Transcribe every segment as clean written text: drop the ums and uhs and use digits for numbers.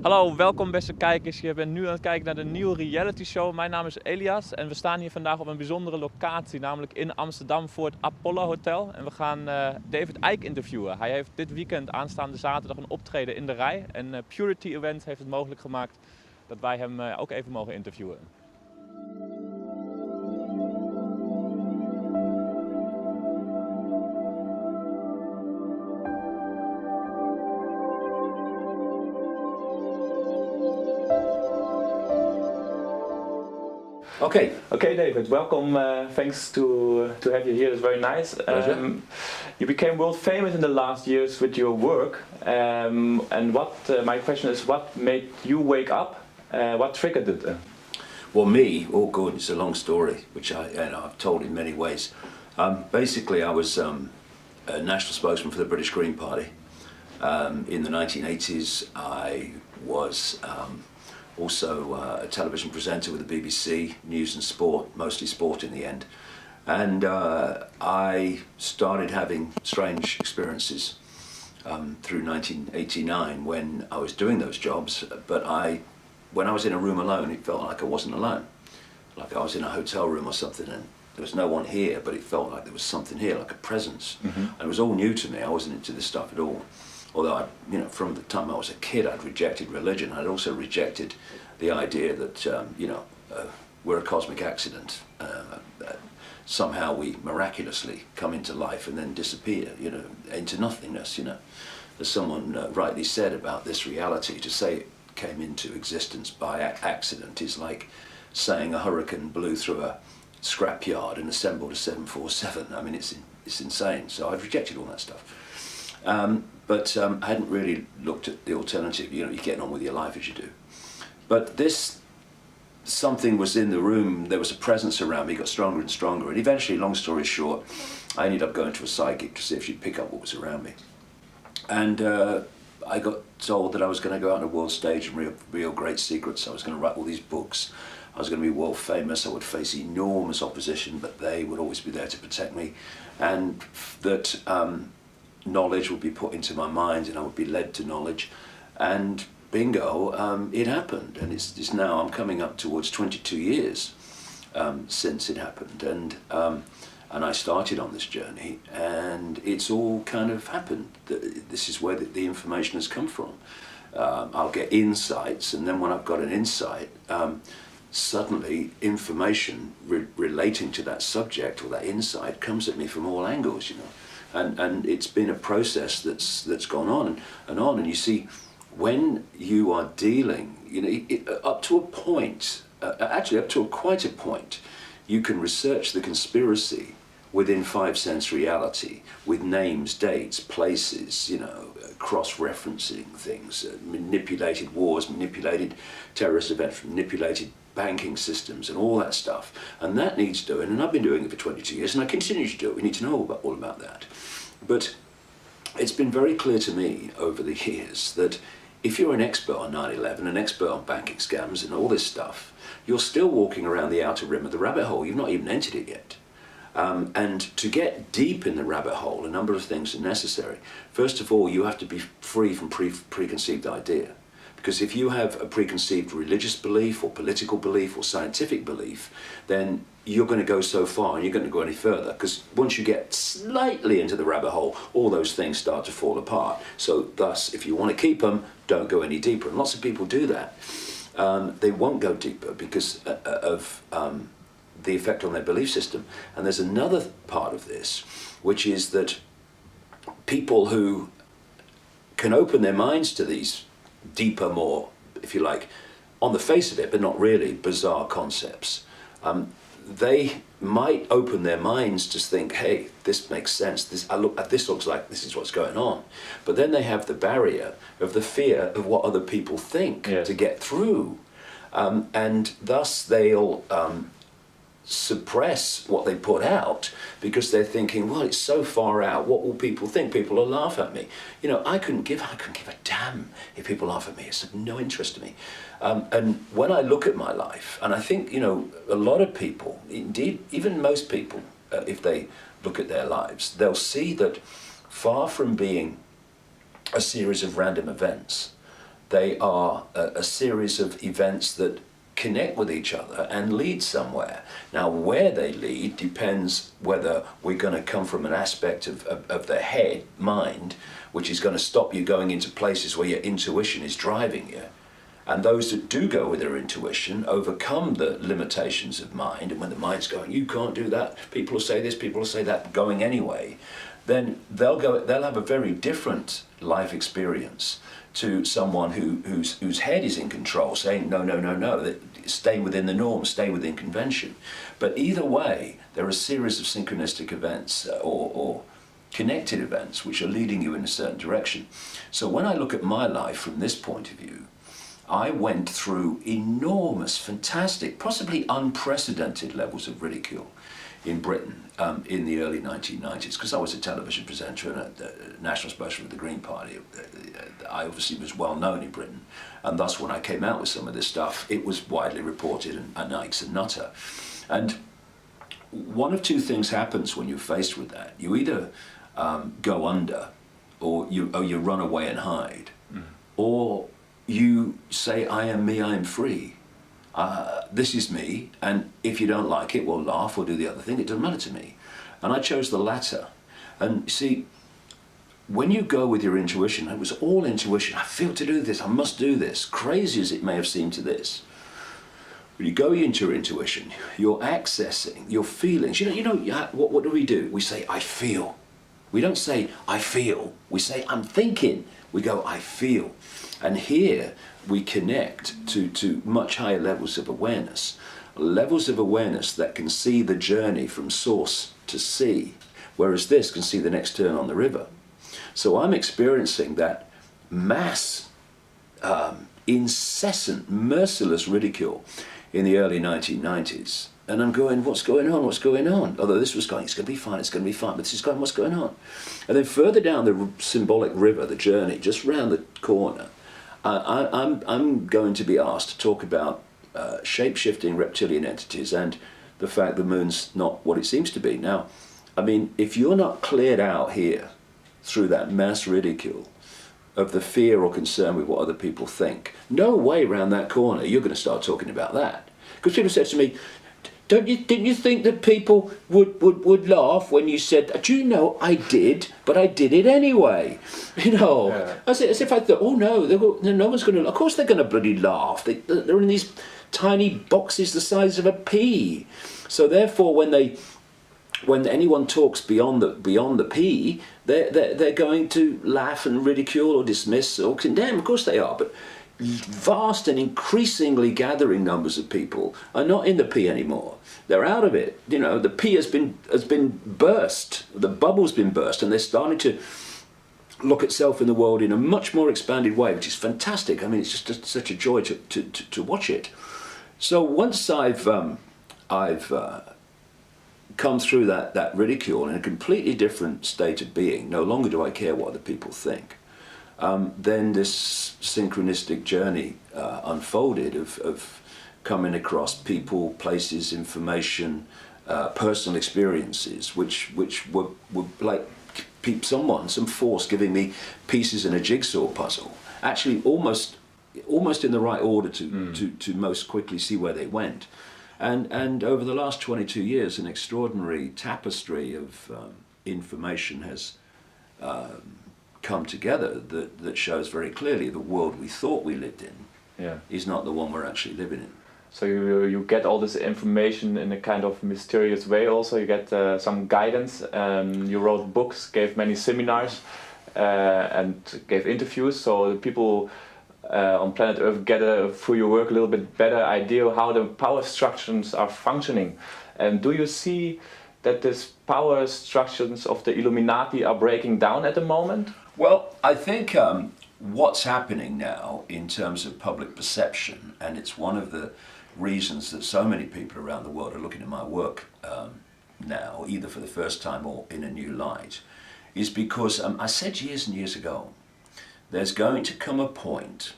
Hallo, welkom beste kijkers. Je bent nu aan het kijken naar de nieuwe reality show. Mijn naam is Elias en we staan hier vandaag op een bijzondere locatie, namelijk in Amsterdam voor het Apollo Hotel. En we gaan David Icke interviewen. Hij heeft dit weekend aanstaande zaterdag een optreden in de Rij. En Purity Event heeft het mogelijk gemaakt dat wij hem ook even mogen interviewen. Okay, David. Welcome. Thanks to have you here. It's very nice. You became world famous in the last years with your work. And my question is, what made you wake up? What triggered it? Well, me, good. It's a long story, which I've told in many ways. Basically, I was a national spokesman for the British Green Party. In the 1980s, I was also a television presenter with the BBC, news and sport, mostly sport in the end. And I started having strange experiences through 1989 when I was doing those jobs, but when I was in a room alone, it felt like I wasn't alone. Like I was in a hotel room or something and there was no one here, but it felt like there was something here, like a presence. Mm-hmm. And it was all new to me. I wasn't into this stuff at all. Although, from the time I was a kid, I'd rejected religion. I'd also rejected the idea that, we're a cosmic accident. Somehow we miraculously come into life and then disappear, into nothingness, As someone rightly said about this reality, to say it came into existence by accident is like saying a hurricane blew through a scrapyard and assembled a 747. I mean, it's insane. So I've rejected all that stuff. But I hadn't really looked at the alternative. You're getting on with your life as you do. But something was in the room, there was a presence around me, got stronger and stronger. And eventually, long story short, I ended up going to a psychic to see if she'd pick up what was around me. And I got told that I was going to go out on a world stage and reveal great secrets. I was going to write all these books. I was going to be world famous. I would face enormous opposition, but they would always be there to protect me. And that knowledge would be put into my mind and I would be led to knowledge, and bingo, it happened. And it's now, I'm coming up towards 22 years since it happened, and I started on this journey, and it's all kind of happened. This is where the information has come from. I'll get insights, and then when I've got an insight, suddenly information relating to that subject or that insight comes at me from all angles, And it's been a process that's gone on and on. And you see, when you are dealing, up to a point, actually up to quite a point, you can research the conspiracy within 5 sense reality with names, dates, places, cross-referencing things, manipulated wars, manipulated terrorist events, manipulated banking systems and all that stuff. And that needs doing, and I've been doing it for 22 years and I continue to do it. We need to know all about that. But it's been very clear to me over the years that if you're an expert on 9/11, an expert on banking scams and all this stuff, you're still walking around the outer rim of the rabbit hole. You've not even entered it yet. And to get deep in the rabbit hole, a number of things are necessary. First of all, you have to be free from preconceived idea. Because if you have a preconceived religious belief or political belief or scientific belief, then you're going to go so far and you're going to go any further. Because once you get slightly into the rabbit hole, all those things start to fall apart. So thus, if you want to keep them, don't go any deeper. And lots of people do that. They won't go deeper because of the effect on their belief system. And there's another part of this, which is that people who can open their minds to these deeper, more, if you like, on the face of it, but not really, bizarre concepts. They might open their minds to think, hey, this makes sense. This looks like this is what's going on. But then they have the barrier of the fear of what other people think to get through. And thus they'll suppress what they put out because they're thinking, well, it's so far out, what will people think? People will laugh at me. I couldn't give a damn if people laugh at me. It's of no interest to me. And when I look at my life, and I think, a lot of people, indeed, even most people, if they look at their lives, they'll see that far from being a series of random events, They are a series of events that connect with each other and lead somewhere. Now, where they lead depends whether we're going to come from an aspect of the head, mind, which is going to stop you going into places where your intuition is driving you. And those that do go with their intuition overcome the limitations of mind, and when the mind's going, you can't do that, people will say this, people will say that, going anyway, then they'll have a very different life experience to someone whose head is in control, saying no, stay within the norm, stay within convention. But either way, there are a series of synchronistic events or connected events which are leading you in a certain direction. So when I look at my life from this point of view, I went through enormous, fantastic, possibly unprecedented levels of ridicule in Britain in the early 1990s, because I was a television presenter and a national spokesman of the Green Party. I obviously was well known in Britain, and thus when I came out with some of this stuff, it was widely reported, and Icke's a nutter. And one of two things happens when you're faced with that. You either go under, or you run away and hide, or you say, I am me, I am free. This is me, and if you don't like it, we'll laugh or do the other thing. It doesn't matter to me. And I chose the latter. And see, when you go with your intuition, it was all intuition. I feel to do this, I must do this, crazy as it may have seemed to this. When you go into your intuition, you're accessing your feelings. What do? We say, I feel. We don't say, I feel. We say, I'm thinking. We go, I feel. And here we connect to much higher levels of awareness that can see the journey from source to sea, whereas this can see the next turn on the river. So I'm experiencing that mass, incessant, merciless ridicule in the early 1990s. And I'm going, what's going on? What's going on? Although this was going, it's going to be fine, but this is going, what's going on? And then further down the symbolic river, the journey, just round the corner, I'm going to be asked to talk about shape-shifting reptilian entities and the fact the moon's not what it seems to be. Now, I mean, if you're not cleared out here through that mass ridicule of the fear or concern with what other people think, no way round that corner you're going to start talking about that. Because people said to me, didn't you think that people would laugh when you said, do you know, I did, but I did it anyway? Yeah. As if I thought, oh no, no one's going to, of course they're going to bloody laugh. They're in these tiny boxes the size of a pea. So therefore when anyone talks beyond the pea, they're going to laugh and ridicule or dismiss or condemn. Of course they are, but vast and increasingly gathering numbers of people are not in the pea anymore. They're out of it. The pea has been burst. The bubble's been burst, and they're starting to look at self in the world in a much more expanded way, which is fantastic. I mean, it's just such a joy to watch it. So once I've come through that ridicule in a completely different state of being, no longer do I care what other people think. Then this synchronistic journey unfolded of coming across people, places, information, personal experiences, which were like some force giving me pieces in a jigsaw puzzle. Actually, almost in the right order to most quickly see where they went. And over the last 22 years, an extraordinary tapestry of information has come together that shows very clearly the world we thought we lived in is not the one we're actually living in. So you get all this information in a kind of mysterious way also. You get some guidance. You wrote books, gave many seminars, and gave interviews. So the people on planet Earth get through your work a little bit better idea how the power structures are functioning. And do you see that these power structures of the Illuminati are breaking down at the moment? Well, I think what's happening now in terms of public perception, and it's one of the reasons that so many people around the world are looking at my work now, either for the first time or in a new light, is because I said years and years ago, there's going to come a point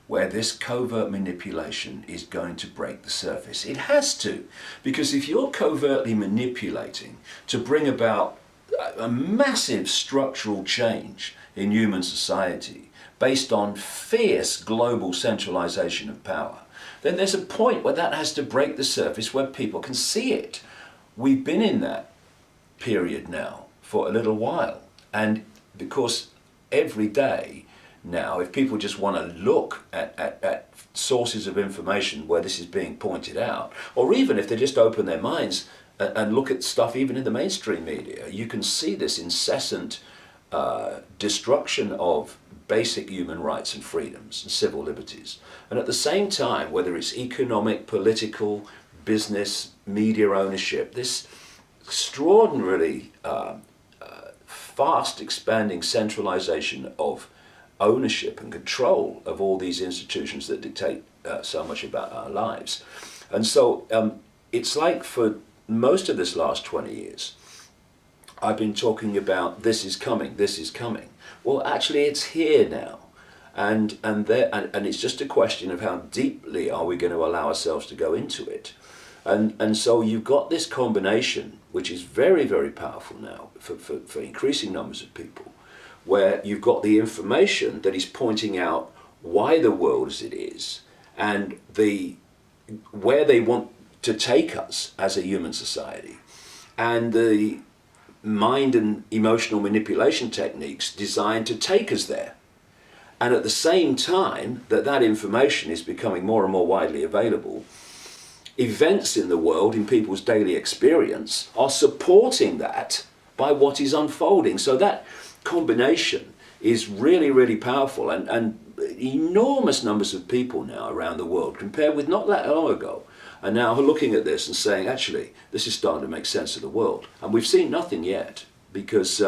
where this covert manipulation is going to break the surface. It has to, because if you're covertly manipulating to bring about a massive structural change in human society based on fierce global centralization of power, then there's a point where that has to break the surface where people can see it. We've been in that period now for a little while, and because every day now, if people just want to look at sources of information where this is being pointed out, or even if they just open their minds and look at stuff even in the mainstream media, you can see this incessant destruction of basic human rights and freedoms and civil liberties. And at the same time, whether it's economic, political, business, media ownership, this extraordinarily fast expanding centralization of ownership and control of all these institutions that dictate so much about our lives. And so it's like for most of this last 20 years, I've been talking about this is coming, this is coming. Well, actually it's here now. And it's just a question of how deeply are we going to allow ourselves to go into it. And so you've got this combination, which is very, very powerful now for increasing numbers of people, where you've got the information that is pointing out why the world as it is and where they want to take us as a human society, and the mind and emotional manipulation techniques designed to take us there. And at the same time that information is becoming more and more widely available, events in the world, in people's daily experience, are supporting that by what is unfolding. So that combination is really, really powerful, and enormous numbers of people now around the world, compared with not that long ago, are now looking at this and saying, actually, this is starting to make sense of the world. And we've seen nothing yet, because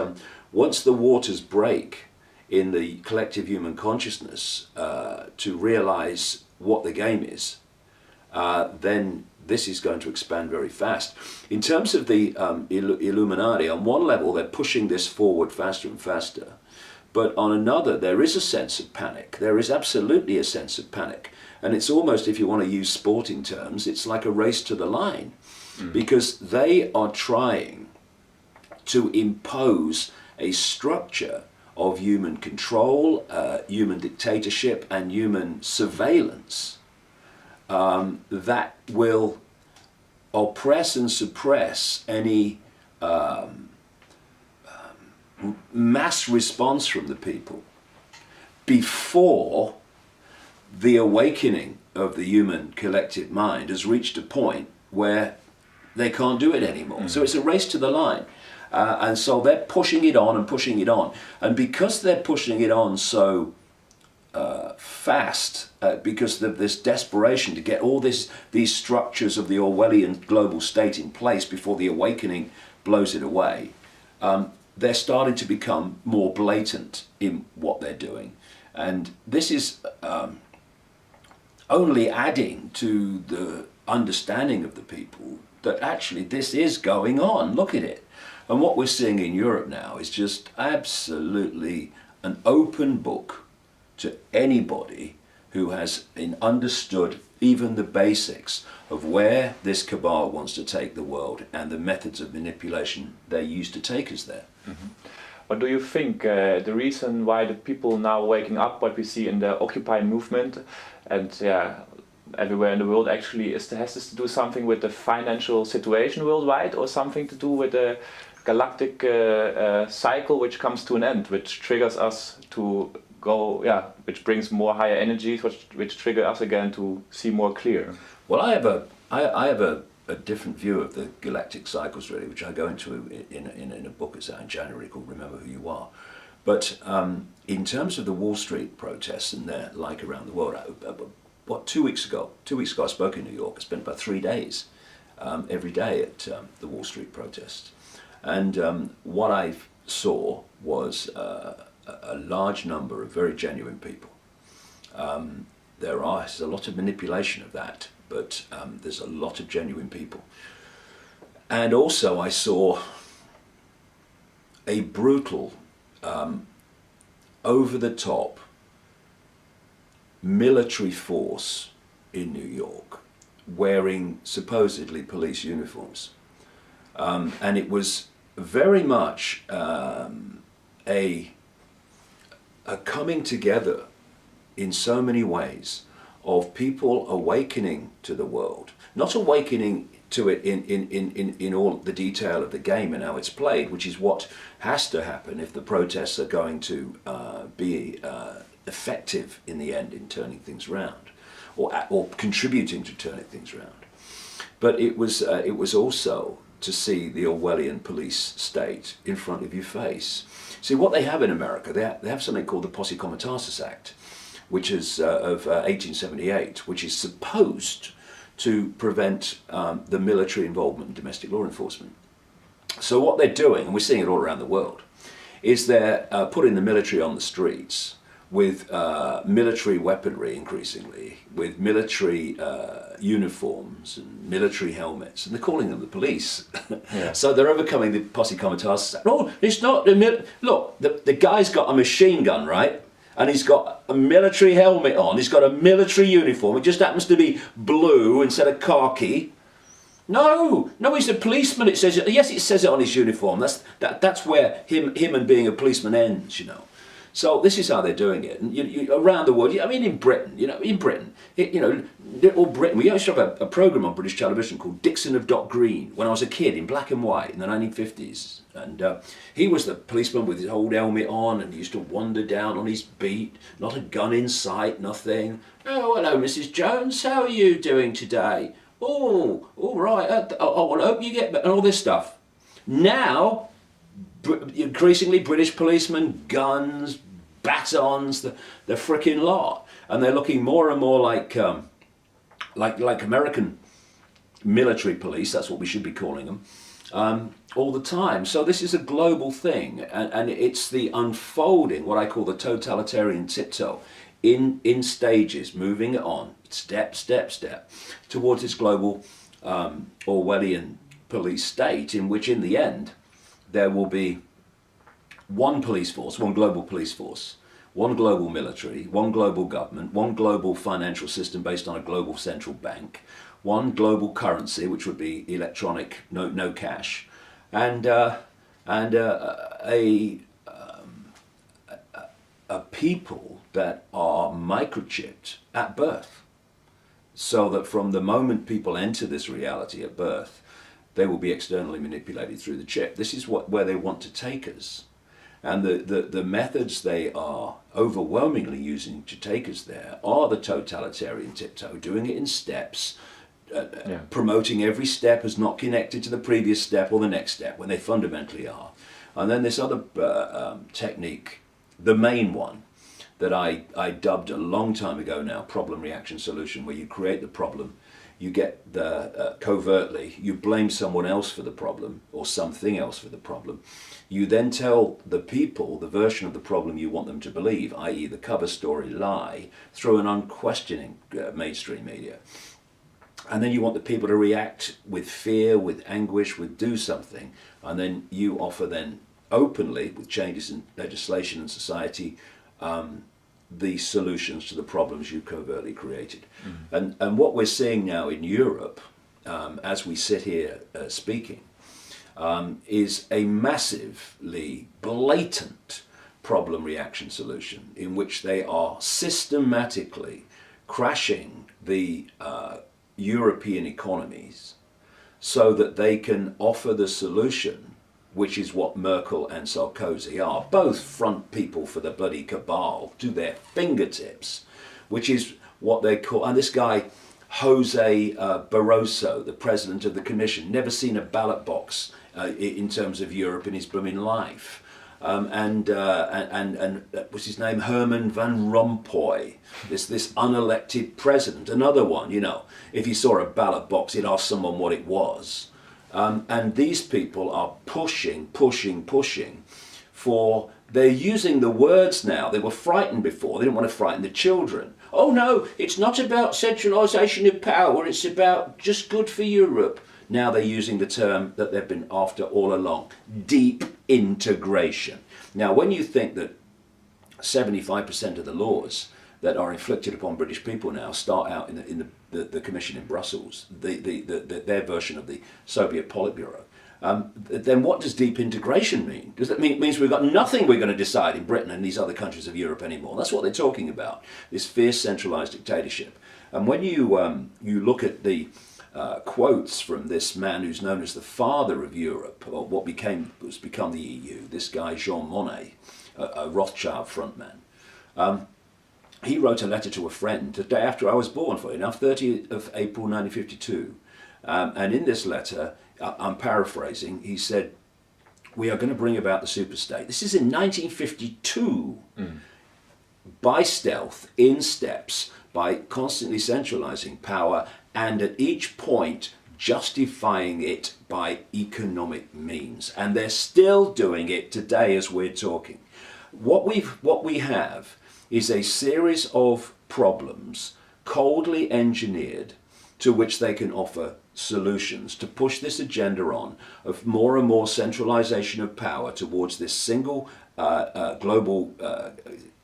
once the waters break in the collective human consciousness to realize what the game is, then this is going to expand very fast. In terms of the Illuminati, on one level, they're pushing this forward faster and faster. But on another, there is a sense of panic. There is absolutely a sense of panic. And it's almost, if you want to use sporting terms, it's like a race to the line. Because they are trying to impose a structure of human control, human dictatorship, and human surveillance that will oppress and suppress any mass response from the people before the awakening of the human collective mind has reached a point where they can't do it anymore. So it's a race to the line. And so they're pushing it on and pushing it on. And because they're pushing it on so fast, because of this desperation to get all these structures of the Orwellian global state in place before the awakening blows it away, they're starting to become more blatant in what they're doing. And this is only adding to the understanding of the people that actually this is going on. Look at it. And what we're seeing in Europe now is just absolutely an open book to anybody who has understood even the basics of where this cabal wants to take the world and the methods of manipulation they use to take us there. What do you think the reason why the people now waking up, what we see in the Occupy movement and everywhere in the world actually, has this to do something with the financial situation worldwide, or something to do with the galactic cycle which comes to an end, which triggers us to go, which brings more higher energies, which trigger us again to see more clear? Well, I have a different view of the galactic cycles, really, which I go into in a book that's out in January called Remember Who You Are. But in terms of the Wall Street protests and their like around the world, 2 weeks ago I spoke in New York. I spent about 3 days every day at the Wall Street protests. And what I saw was a large number of very genuine people. There's a lot of manipulation of that, but there's a lot of genuine people. And also I saw a brutal, over-the-top military force in New York wearing supposedly police uniforms. And it was very much a coming together in so many ways of people awakening to the world, not awakening to it in all the detail of the game and how it's played, which is what has to happen if the protests are going to be effective in the end in turning things round, or contributing to turning things round. But it was also to see the Orwellian police state in front of your face. See, what they have in America, they have something called the Posse Comitatus Act, which is of 1878, which is supposed to prevent the military involvement in domestic law enforcement. So what they're doing, and we're seeing it all around the world, is they're putting the military on the streets with military weaponry increasingly, with military uniforms and military helmets, and they're calling them the police. Yeah. So they're overcoming the Posse Comitatus Act. No, it's not look, the guy's got a machine gun, right? And he's got a military helmet on, he's got a military uniform, it just happens to be blue instead of khaki. No, he's a policeman, it says it. Yes, it says it on his uniform. That's where him and being a policeman ends, you know. So this is how they're doing it. And you, around the world, I mean in Britain, little Britain, we used to have a programme on British television called Dixon of Dock Green when I was a kid, in black and white in the 1950s. And he was the policeman with his old helmet on, and he used to wander down on his beat, not a gun in sight, nothing. Oh, hello, Mrs. Jones, how are you doing today? Oh, all right, I hope you get better, and all this stuff. Now, increasingly British policemen, guns, batons, the frickin' lot, and they're looking more and more like American military police. That's what we should be calling them, all the time. So this is a global thing, and it's the unfolding, what I call the totalitarian tiptoe, in stages, moving it on, step, towards this global Orwellian police state, in which in the end there will be one police force, one global police force, one global military, one global government, one global financial system based on a global central bank, one global currency, which would be electronic, no cash, and a people that are microchipped at birth, so that from the moment people enter this reality at birth, they will be externally manipulated through the chip. This is where they want to take us. And the methods they are overwhelmingly using to take us there are the totalitarian tiptoe, doing it in steps, promoting every step as not connected to the previous step or the next step, when they fundamentally are. And then this other technique, the main one, that I dubbed a long time ago now, problem, reaction, solution, where you create the problem, you get the covertly, you blame someone else for the problem or something else for the problem. You then tell the people the version of the problem you want them to believe, i.e. the cover story lie, through an unquestioning mainstream media. And then you want the people to react with fear, with anguish, with do something. And then you offer then openly, with changes in legislation and society, the solutions to the problems you covertly created. Mm. And what we're seeing now in Europe, as we sit here speaking, is a massively blatant problem, reaction, solution, in which they are systematically crashing the European economies so that they can offer the solution, which is what Merkel and Sarkozy are, both front people for the bloody cabal to their fingertips, which is what they call, and this guy, Jose Barroso, the president of the Commission, never seen a ballot box in terms of Europe in his blooming life. And what's his name? Herman Van Rompuy, this unelected president, another one, you know, if he saw a ballot box, he'd ask someone what it was. And these people are pushing for, they're using the words now. They were frightened before, they didn't want to frighten the children. Oh no, it's not about centralisation of power, it's about just good for Europe. Now they're using the term that they've been after all along, deep integration. Now when you think that 75% of the laws that are inflicted upon British people now start out in the Commission in Brussels, their version of the Soviet Politburo, then what does deep integration mean? Does that mean it means we've got nothing we're going to decide in Britain and these other countries of Europe anymore? That's what they're talking about, this fierce centralised dictatorship. And when you look at the quotes from this man who's known as the father of Europe, or what was become the EU, this guy Jean Monnet, a Rothschild frontman, he wrote a letter to a friend the day after I was born, funny enough, 30th of April 1952. And in this letter, I'm paraphrasing, he said, "We are going to bring about the superstate." This is in 1952. By stealth, in steps, by constantly centralizing power, and at each point justifying it by economic means. And they're still doing it today as we're talking. What we have is a series of problems coldly engineered to which they can offer solutions to push this agenda on of more and more centralization of power towards this single global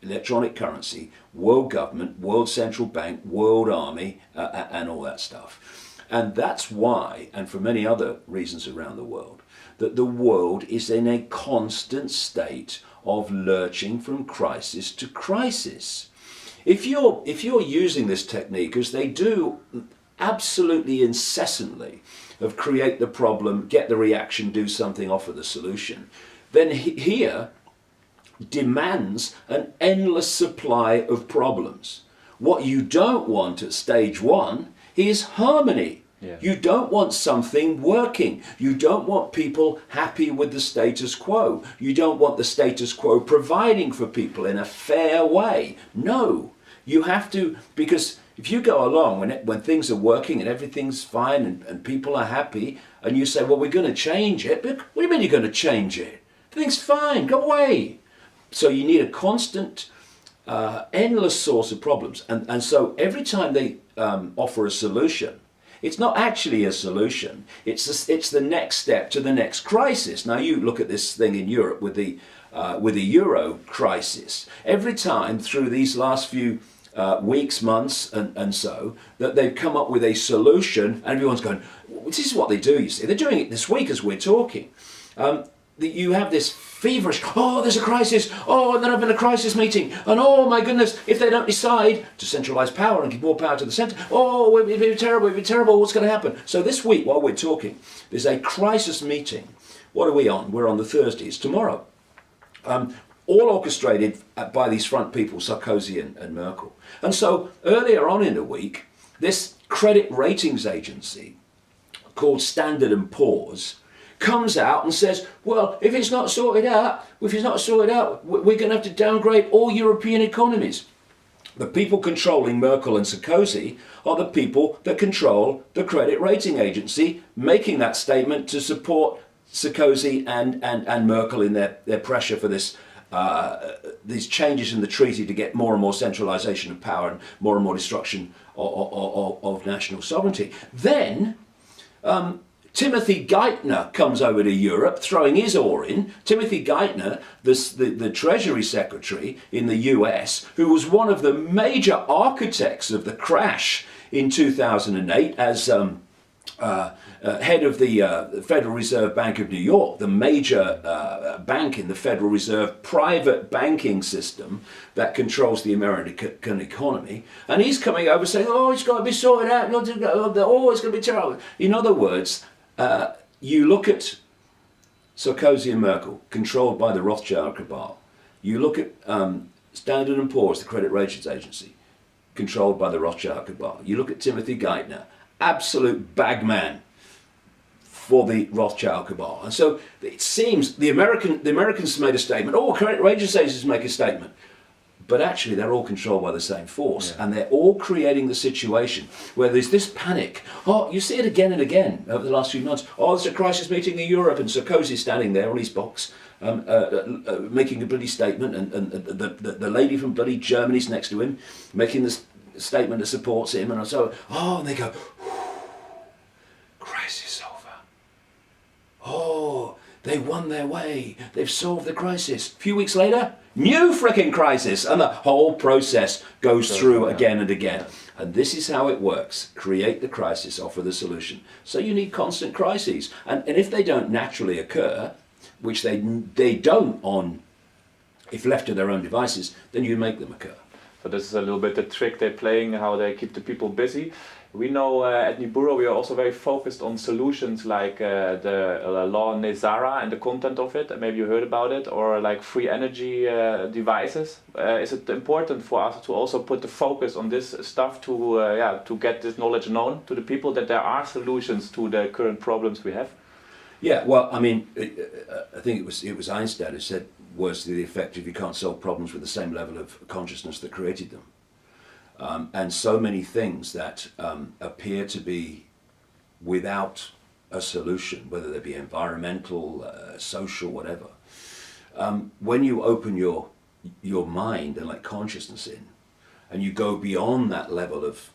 electronic currency, world government, world central bank, world army, and all that stuff. And that's why, and for many other reasons around the world, that the world is in a constant state of lurching from crisis to crisis. If you're using this technique, as they do absolutely incessantly, of create the problem, get the reaction, do something, offer the solution, then here demands an endless supply of problems. What you don't want at stage one is harmony. Yeah. You don't want something working. You don't want people happy with the status quo. You don't want the status quo providing for people in a fair way. No, you have to, because if you go along when things are working and everything's fine and people are happy, and you say, well, we're going to change it. But what do you mean you're going to change it? Everything's fine, go away. So you need a constant, endless source of problems. And so every time they offer a solution, it's not actually a solution. It's the next step to the next crisis. Now you look at this thing in Europe with the euro crisis. Every time through these last few weeks, months, and so, that they've come up with a solution, and everyone's going, this is what they do, you see. They're doing it this week as we're talking. You have this feverish, oh, there's a crisis, oh, and then I've been a crisis meeting, and oh my goodness, if they don't decide to centralise power and give more power to the centre, oh, it'd be terrible, what's going to happen? So this week, while we're talking, there's a crisis meeting. What are we on? We're on the Thursday, it's tomorrow. All orchestrated by these front people, Sarkozy and Merkel. And so earlier on in the week, this credit ratings agency called Standard & Poor's comes out and says, well, if it's not sorted out, we're going to have to downgrade all European economies. The people controlling Merkel and Sarkozy are the people that control the credit rating agency, making that statement to support Sarkozy and Merkel in their pressure for this these changes in the treaty to get more and more centralisation of power and more destruction of national sovereignty. Then Timothy Geithner comes over to Europe, throwing his oar in. Timothy Geithner, the Treasury Secretary in the US, who was one of the major architects of the crash in 2008 as head of the Federal Reserve Bank of New York, the major bank in the Federal Reserve private banking system that controls the American economy. And he's coming over saying, oh, it's got to be sorted out, oh, it's going to be terrible. In other words, you look at Sarkozy and Merkel, controlled by the Rothschild cabal. You look at Standard & Poor's, the credit ratings agency, controlled by the Rothschild cabal. You look at Timothy Geithner, absolute bagman for the Rothschild cabal. And so it seems the Americans made a statement, oh, credit ratings agencies make a statement. But actually they're all controlled by the same force, yeah. And they're all creating the situation where there's this panic. Oh, you see it again and again over the last few months. Oh, there's a crisis meeting in Europe, and Sarkozy's standing there on his box making a bloody statement, and the lady from bloody Germany's next to him making this statement that supports him, and so, oh, and they go, crisis over. Oh, they won their way. They've solved the crisis. A few weeks later, new frickin' crisis, and the whole process goes through again and again. And this is how it works. Create the crisis, offer the solution. So you need constant crises. And if they don't naturally occur, which they don't if left to their own devices, then you make them occur. So this is a little bit the trick they're playing, how they keep the people busy. We know at Niburo we are also very focused on solutions like the law Nezara and the content of it. Maybe you heard about it, or like free energy devices. Is it important for us to also put the focus on this stuff to get this knowledge known to the people that there are solutions to the current problems we have? Yeah, well, I mean, I think it was Einstein who said words to the effect of you can't solve problems with the same level of consciousness that created them. And so many things that appear to be without a solution, whether they be environmental, social, whatever. When you open your mind and let consciousness in, and you go beyond that level of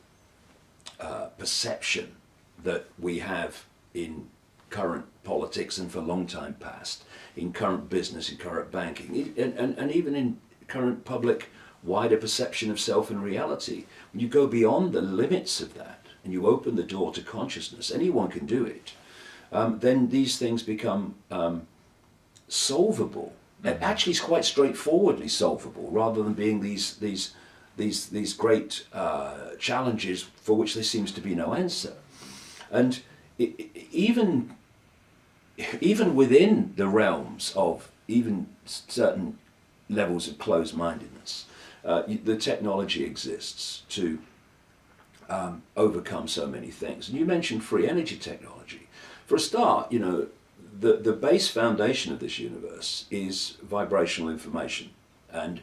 perception that we have in current politics and for a long time past, in current business, in current banking, and even in current public wider perception of self and reality. When you go beyond the limits of that and you open the door to consciousness, anyone can do it, then these things become solvable. And actually it's quite straightforwardly solvable, rather than being these great challenges for which there seems to be no answer. And even within the realms of even certain levels of closed-mindedness, the technology exists to overcome so many things. And you mentioned free energy technology. For a start, you know, the base foundation of this universe is vibrational information, and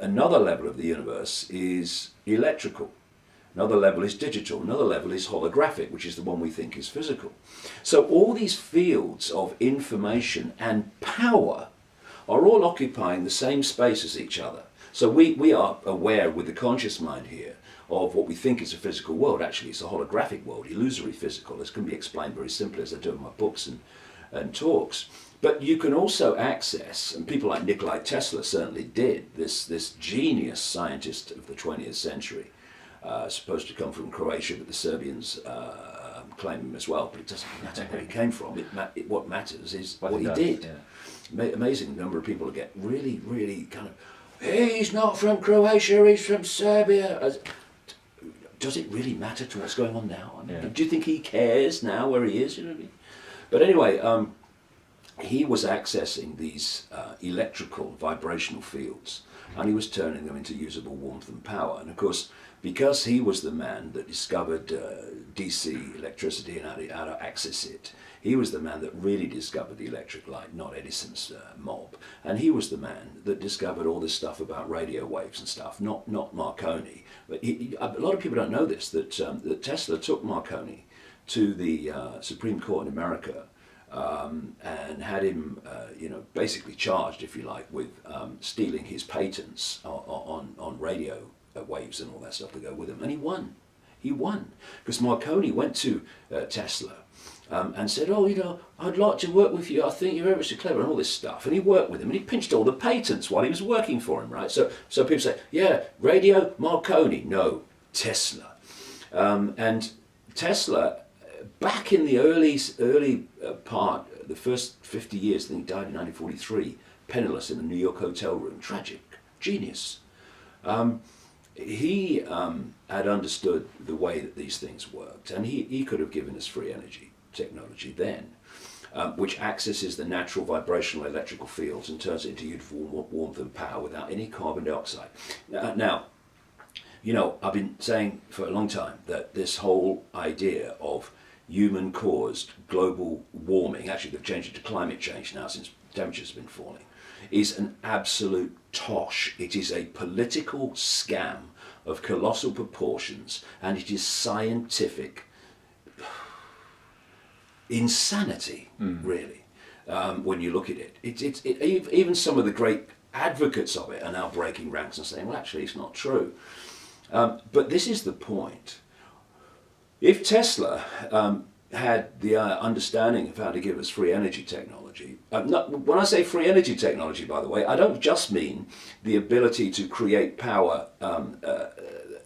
another level of the universe is electrical. Another level is digital, another level is holographic, which is the one we think is physical. So all these fields of information and power are all occupying the same space as each other. So we are aware with the conscious mind here of what we think is a physical world. Actually, it's a holographic world, illusory physical. This can be explained very simply, as I do in my books and talks. But you can also access, and people like Nikola Tesla certainly did, this genius scientist of the 20th century, supposed to come from Croatia, but the Serbians claim him as well, but it doesn't matter where he came from. What matters is what he did. Yeah. Amazing number of people get really, really kind of, hey, he's not from Croatia, he's from Serbia. Does it really matter to what's going on now? I mean, do you think he cares now where he is? You know what I mean? But anyway, he was accessing these electrical vibrational fields, and he was turning them into usable warmth and power. And of course, because he was the man that discovered DC electricity and how to access it, he was the man that really discovered the electric light, not Edison's mob. And he was the man that discovered all this stuff about radio waves and stuff, not Marconi. But a lot of people don't know this, that Tesla took Marconi to the Supreme Court in America and had him, basically charged, if you like, with stealing his patents on radio waves and all that stuff to go with him. And he won. He won. Because Marconi went to Tesla and said, oh, I'd like to work with you. I think you're ever so clever and all this stuff. And he worked with him and he pinched all the patents while he was working for him, right? So people say, yeah, radio, Marconi. No, Tesla. And Tesla, back in the early part, the first 50 years, I think he died in 1943, penniless in a New York hotel room. Tragic. Genius. He had understood the way that these things worked, and he could have given us free energy technology then, which accesses the natural vibrational electrical fields and turns it into usable warmth and power without any carbon dioxide. Now, I've been saying for a long time that this whole idea of human-caused global warming, actually they've changed it to climate change now since temperatures have been falling, is an absolute tosh. It is a political scam of colossal proportions, and it is scientific insanity, really, when you look at it. Even some of the great advocates of it are now breaking ranks and saying, well, actually, it's not true. But this is the point. If Tesla had the understanding of how to give us free energy technology, when I say free energy technology, by the way, I don't just mean the ability to create power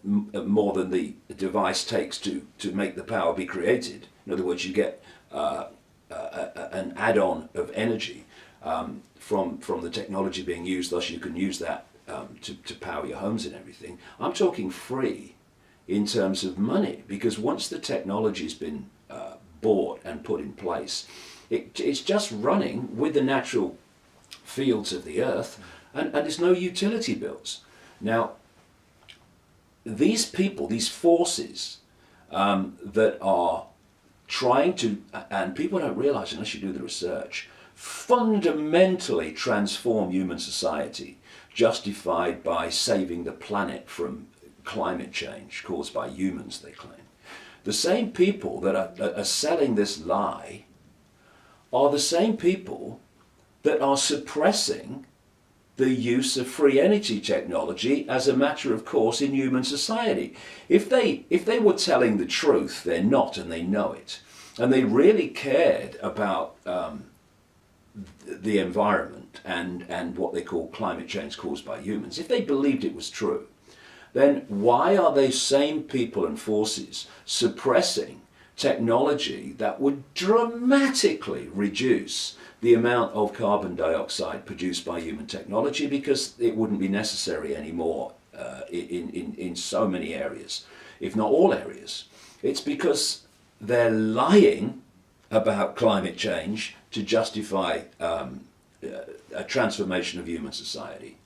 more than the device takes to make the power be created. In other words, you get an add-on of energy from the technology being used, thus you can use that to power your homes and everything. I'm talking free in terms of money, because once the technology's been bought and put in place, it's just running with the natural fields of the earth, and there's no utility bills. Now, these people, these forces that are trying to, and people don't realize unless you do the research, fundamentally transform human society, justified by saving the planet from climate change caused by humans, they claim. The same people that are selling this lie are the same people that are suppressing the use of free energy technology as a matter of course in human society. If they were telling the truth, they're not, and they know it, and they really cared about the environment and what they call climate change caused by humans, if they believed it was true, then why are those same people and forces suppressing technology that would dramatically reduce the amount of carbon dioxide produced by human technology, because it wouldn't be necessary anymore in so many areas, if not all areas? It's because they're lying about climate change to justify a transformation of human society.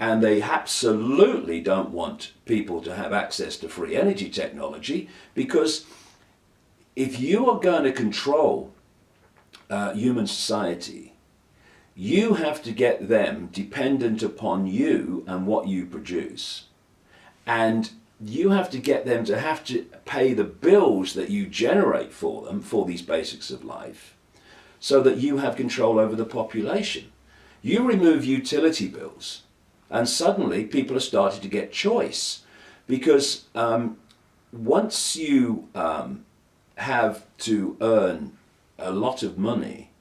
And they absolutely don't want people to have access to free energy technology, because if you are going to control human society, you have to get them dependent upon you and what you produce. And you have to get them to have to pay the bills that you generate for them for these basics of life, so that you have control over the population. You remove utility bills, and suddenly people are starting to get choice, because once you have to earn a lot of money,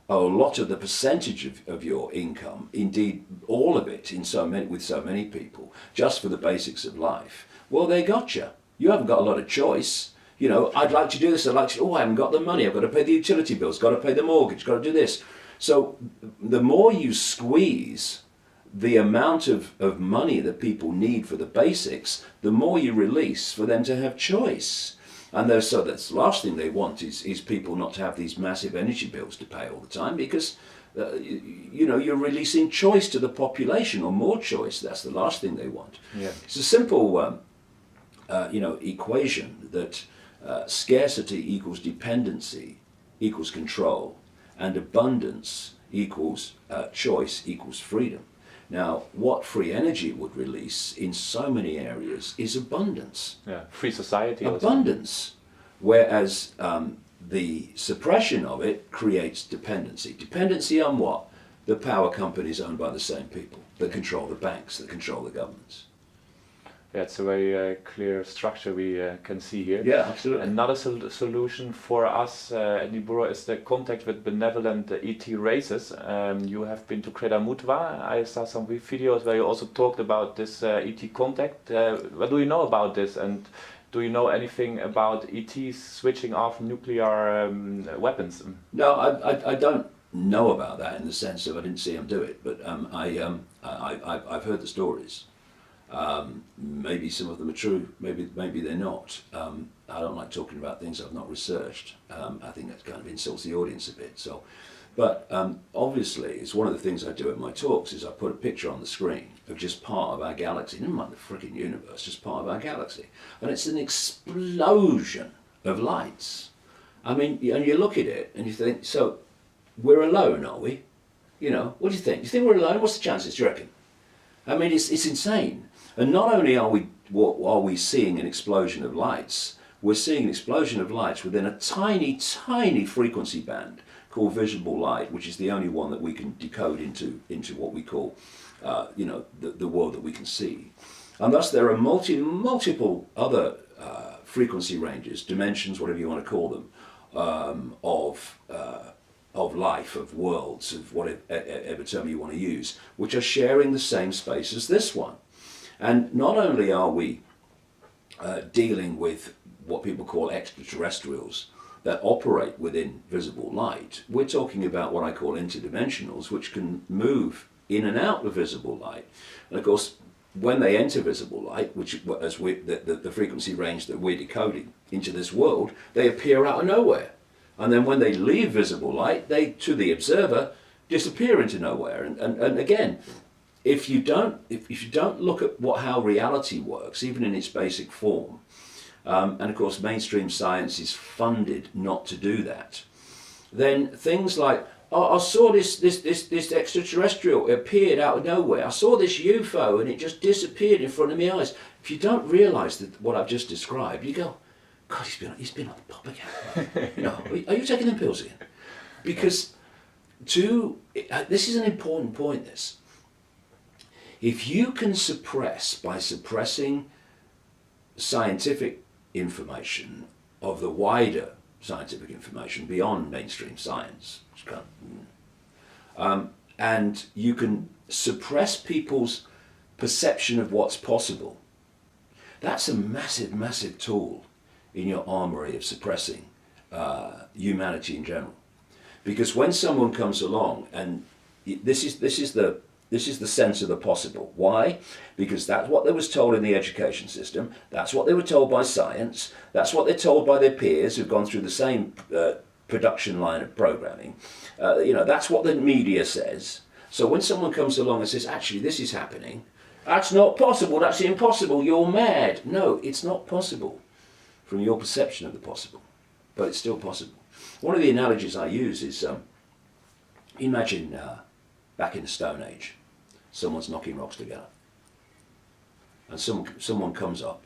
or a lot of the percentage of your income, indeed all of it with so many people, just for the basics of life, well, they got you. You haven't got a lot of choice. You know, I'd like to do this, I'd like to, I haven't got the money, I've got to pay the utility bills, got to pay the mortgage, got to do this. So the more you squeeze the amount of money that people need for the basics, the more you release for them to have choice. And so that's the last thing they want is people not to have these massive energy bills to pay all the time, because you're releasing choice to the population, or more choice. That's the last thing they want. Yeah. It's a simple equation that scarcity equals dependency equals control, and abundance equals choice equals freedom. Now, what free energy would release in so many areas is abundance. Yeah, free society. Abundance. Whereas the suppression of it creates dependency. Dependency on what? The power companies owned by the same people that control the banks, that control the governments. Yeah, it's a very clear structure we can see here. Yeah, absolutely. Another solution for us at Niburo is the contact with benevolent ET races. You have been to Kreda Mutwa. I saw some videos where you also talked about this ET contact. What do you know about this, and do you know anything about ETs switching off nuclear weapons? No, I don't know about that in the sense of I didn't see them do it, but I've heard the stories. Maybe some of them are true, maybe they're not. I don't like talking about things I've not researched. I think that kind of insults the audience a bit. So, but obviously, it's one of the things I do at my talks is I put a picture on the screen of just part of our galaxy, never mind the freaking universe, just part of our galaxy, and it's an explosion of lights. I mean, and you look at it and you think, so we're alone, are we? You know, what do you think? Do you think we're alone? What's the chances, do you reckon? I mean, it's insane. And not only are we seeing an explosion of lights, we're seeing an explosion of lights within a tiny, tiny frequency band called visible light, which is the only one that we can decode into what we call, the world that we can see. And thus there are multiple other frequency ranges, dimensions, whatever you want to call them, of life, of worlds, of whatever term you want to use, which are sharing the same space as this one. And not only are we dealing with what people call extraterrestrials that operate within visible light. We're talking about what I call interdimensionals, which can move in and out of visible light. And of course, when they enter visible light, which as the frequency range that we're decoding into this world, they appear out of nowhere. And then when they leave visible light, they, to the observer, disappear into nowhere. And again, if you don't look at how reality works, even in its basic form, and of course mainstream science is funded not to do that, then things like, oh, I saw this extraterrestrial, it appeared out of nowhere. I saw this UFO and it just disappeared in front of my eyes. If you don't realise that what I've just described, you go, God, he's been on the pop again. You know, are you taking them pills again? Because this is an important point, this. If you can by suppressing scientific information of the wider scientific information beyond mainstream science, and you can suppress people's perception of what's possible, that's a massive, massive tool in your armory of suppressing humanity in general. Because when someone comes along, and this is the sense of the possible. Why? Because that's what they was told in the education system. That's what they were told by science. That's what they're told by their peers who've gone through the same production line of programming. That's what the media says. So when someone comes along and says, actually, this is happening, that's not possible, that's impossible, you're mad. No, it's not possible from your perception of the possible, but it's still possible. One of the analogies I use is, imagine back in the Stone Age, someone's knocking rocks together. And someone comes up,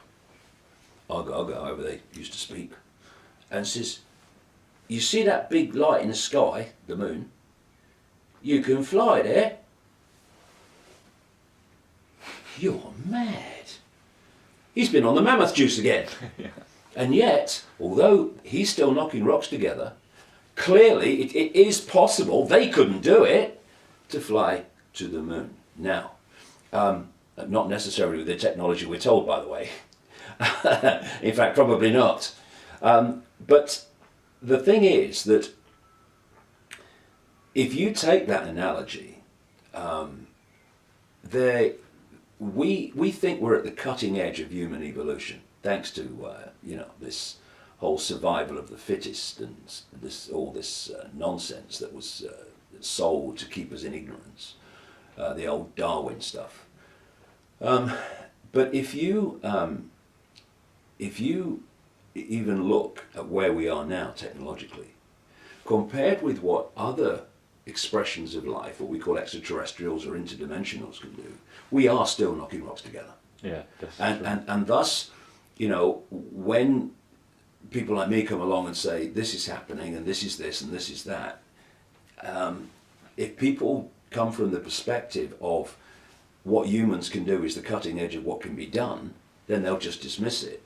Aga, however they used to speak, and says, you see that big light in the sky, the moon? You can fly there. You're mad. He's been on the mammoth juice again. Yeah. And yet, although he's still knocking rocks together, clearly it is possible, they couldn't do it, to fly to the moon. Now, not necessarily with the technology we're told, by the way. In fact, probably not. But the thing is that if you take that analogy, we think we're at the cutting edge of human evolution, thanks to this whole survival of the fittest and all this nonsense that was sold to keep us in ignorance, the old Darwin stuff. But if you even look at where we are now technologically, compared with what other expressions of life, what we call extraterrestrials or interdimensionals, can do, we are still knocking rocks together. Yeah, and thus, when people like me come along and say this is happening and this is this and this is that, if people come from the perspective of what humans can do is the cutting edge of what can be done, then they'll just dismiss it.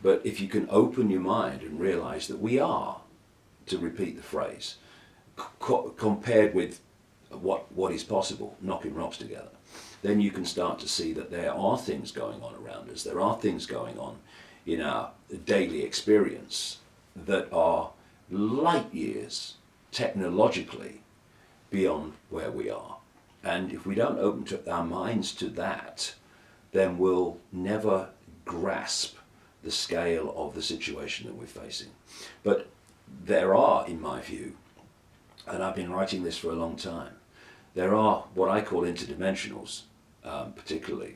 But if you can open your mind and realize that we are, to repeat the phrase, compared with what is possible, knocking rocks together, then you can start to see that there are things going on around us. There are things going on in our daily experience that are light years technologically beyond where we are. And if we don't open our minds to that, then we'll never grasp the scale of the situation that we're facing. But there are, in my view, and I've been writing this for a long time, there are what I call interdimensionals, particularly,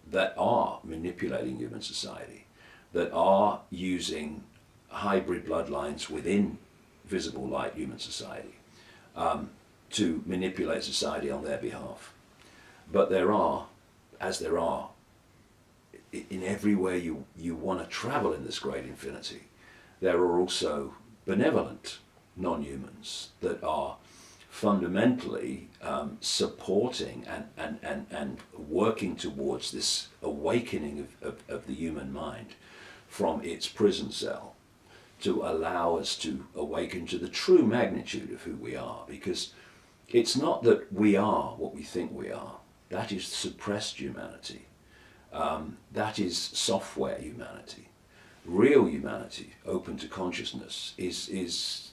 that are manipulating human society, that are using hybrid bloodlines within visible light human society to manipulate society on their behalf. But there are, as there are in everywhere you want to travel in this great infinity, there are also benevolent non-humans that are fundamentally supporting and working towards this awakening of the human mind from its prison cell, to allow us to awaken to the true magnitude of who we are. Because it's not that we are what we think we are. That is suppressed humanity. That is software humanity. Real humanity, open to consciousness, is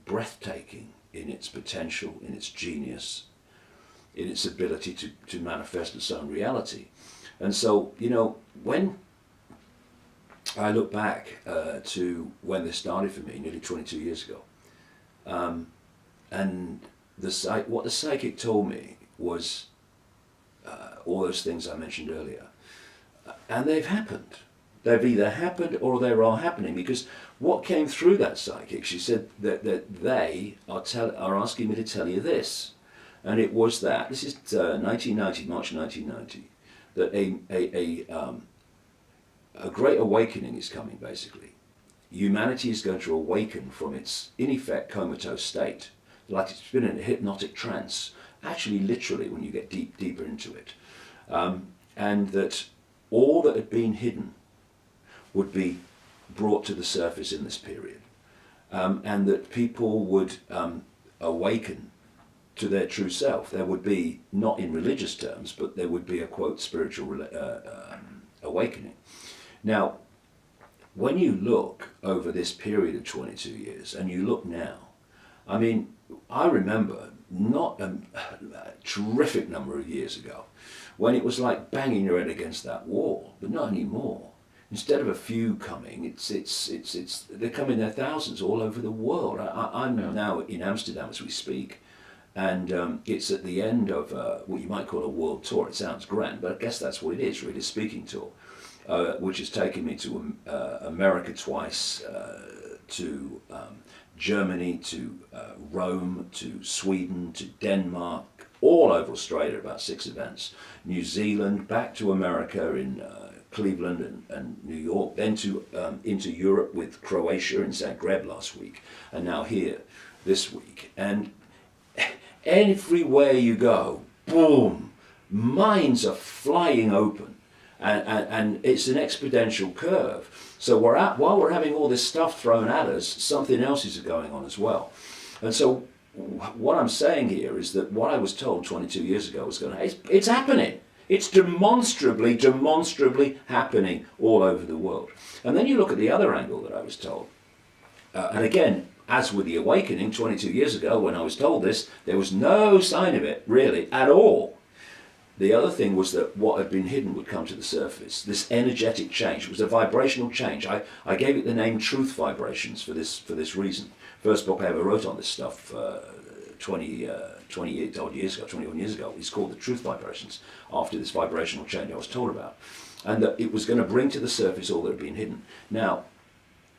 breathtaking in its potential, in its genius, in its ability to manifest its own reality. And so, you know, when I look back to when this started for me nearly 22 years ago, and what the psychic told me was all those things I mentioned earlier, and they've happened. They've either happened or they are happening, because what came through that psychic, she said that they are asking me to tell you this, and it was that this is 1990, March 1990, that a great awakening is coming. Basically, humanity is going to awaken from its, in effect, comatose state, like it's been in a hypnotic trance. Actually, literally, when you get deeper into it, and that all that had been hidden would be brought to the surface in this period, and that people would awaken to their true self. There would be, not in religious terms, but there would be a, quote, spiritual awakening. Now, when you look over this period of 22 years, and you look now, I mean, I remember not a terrific number of years ago, when it was like banging your head against that wall, but not anymore. Instead of a few coming, they're coming their thousands all over the world. I'm now in Amsterdam as we speak, and it's at the end of what you might call a world tour. It sounds grand, but I guess that's what it is, really, a speaking tour, which has taken me to America twice, to Germany, to Rome, to Sweden, to Denmark, all over Australia, about 6 events, New Zealand, back to America in Cleveland and New York, then to into Europe with Croatia and Zagreb last week, and now here this week. And everywhere you go, boom, minds are flying open, and it's an exponential curve. So while we're having all this stuff thrown at us, something else is going on as well. And so what I'm saying here is that what I was told 22 years ago was it's happening. It's demonstrably happening all over the world. And then you look at the other angle that I was told. And again, as with the awakening 22 years ago when I was told this, there was no sign of it, really, at all. The other thing was that what had been hidden would come to the surface. This energetic change. It was a vibrational change. I gave it the name Truth Vibrations for this reason. First book I ever wrote on this stuff 21 years ago. It's called The Truth Vibrations, after this vibrational change I was told about. And that it was going to bring to the surface all that had been hidden. Now,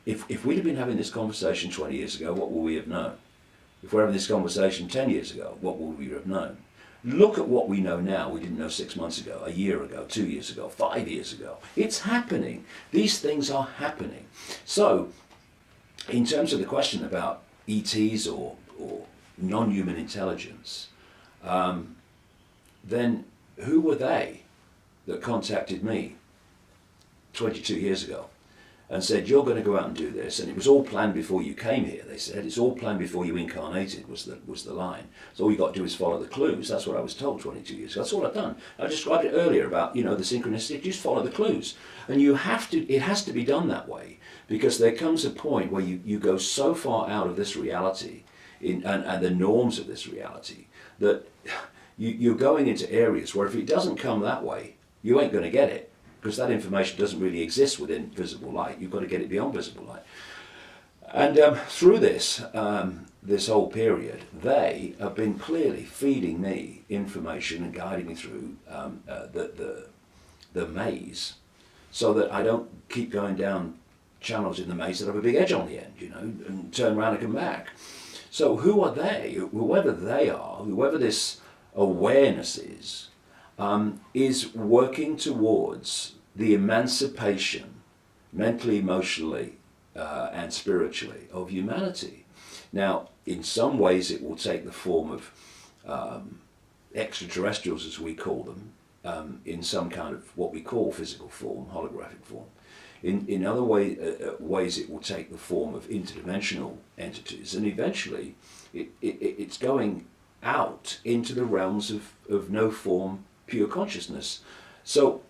if we'd have been having this conversation 20 years ago, what would we have known? If we're having this conversation 10 years ago, what would we have known? Look at what we know now we didn't know 6 months ago, a year ago, 2 years ago, 5 years ago. It's happening. These things are happening. So, in terms of the question about ETs or non-human intelligence, then who were they that contacted me 22 years ago and said, you're going to go out and do this, and it was all planned before you came here, they said. It's all planned before you incarnated, was the line. So all you got to do is follow the clues. That's what I was told 22 years ago. That's all I've done. I described it earlier about, the synchronicity. Just follow the clues. And it has to be done that way, because there comes a point where you go so far out of this reality and the norms of this reality that you're going into areas where if it doesn't come that way, you ain't going to get it. Because that information doesn't really exist within visible light. You've got to get it beyond visible light. And through this whole period, they have been clearly feeding me information and guiding me through the maze, so that I don't keep going down channels in the maze that have a big edge on the end, and turn around and come back. So who are they? Whoever they are, whoever this awareness is working towards the emancipation, mentally, emotionally, and spiritually, of humanity. Now, in some ways it will take the form of extraterrestrials, as we call them, in some kind of what we call physical form, holographic form. In other ways it will take the form of interdimensional entities, and eventually it's going out into the realms of no form, pure consciousness. So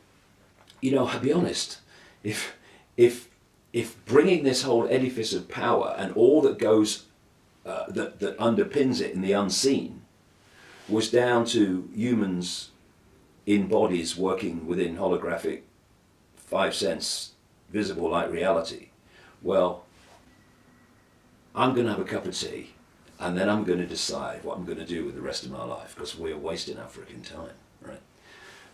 you know, I'll be honest, if bringing this whole edifice of power and all that goes, that underpins it in the unseen, was down to humans in bodies working within holographic 5 sense visible light reality, well, I'm going to have a cup of tea and then I'm going to decide what I'm going to do with the rest of my life, because we're wasting our freaking time, right?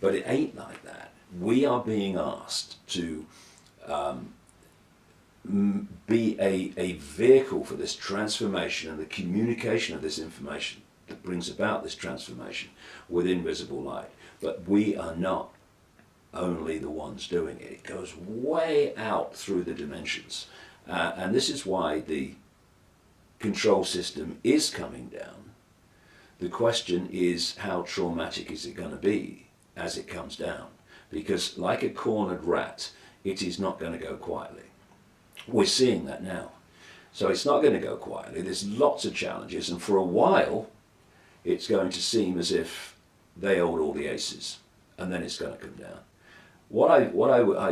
But it ain't like that. We are being asked to be a vehicle for this transformation and the communication of this information that brings about this transformation with invisible light. But we are not only the ones doing it. It goes way out through the dimensions. And this is why the control system is coming down. The question is, how traumatic is it going to be as it comes down? Because like a cornered rat, it is not going to go quietly. We're seeing that now. So it's not going to go quietly. There's lots of challenges, and for a while it's going to seem as if they hold all the aces, and then it's going to come down. What I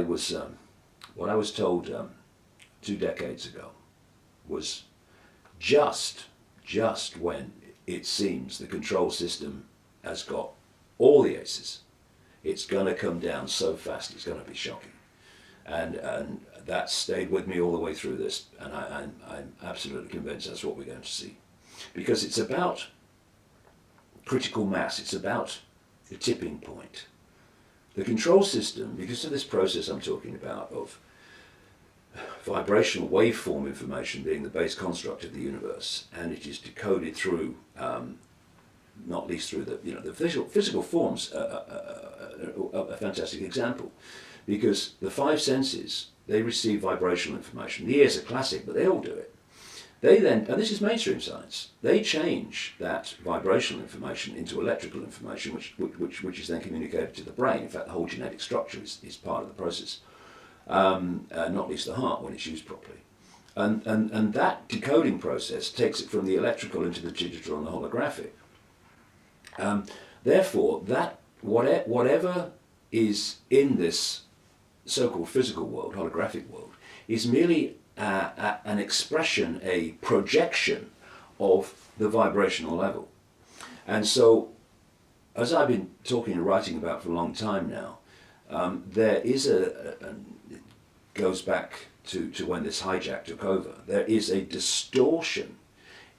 was told 2 decades ago was just when it seems the control system has got all the aces, it's going to come down so fast it's going to be shocking. And that stayed with me all the way through this, and I'm absolutely convinced that's what we're going to see. Because it's about critical mass, it's about the tipping point. The control system, because of this process I'm talking about of vibrational waveform information being the base construct of the universe, and it is decoded through, not least through the physical forms, a fantastic example, because the 5 senses, they receive vibrational information. The ears are classic, but they all do it. They then, and this is mainstream science, they change that vibrational information into electrical information, which is then communicated to the brain. In fact, the whole genetic structure is part of the process, not least the heart when it's used properly. And that decoding process takes it from the electrical into the digital and the holographic. Therefore, that whatever is in this so-called physical world, holographic world, is merely an expression, a projection of the vibrational level. And so, as I've been talking and writing about for a long time now, there is it goes back to when this hijack took over, there is a distortion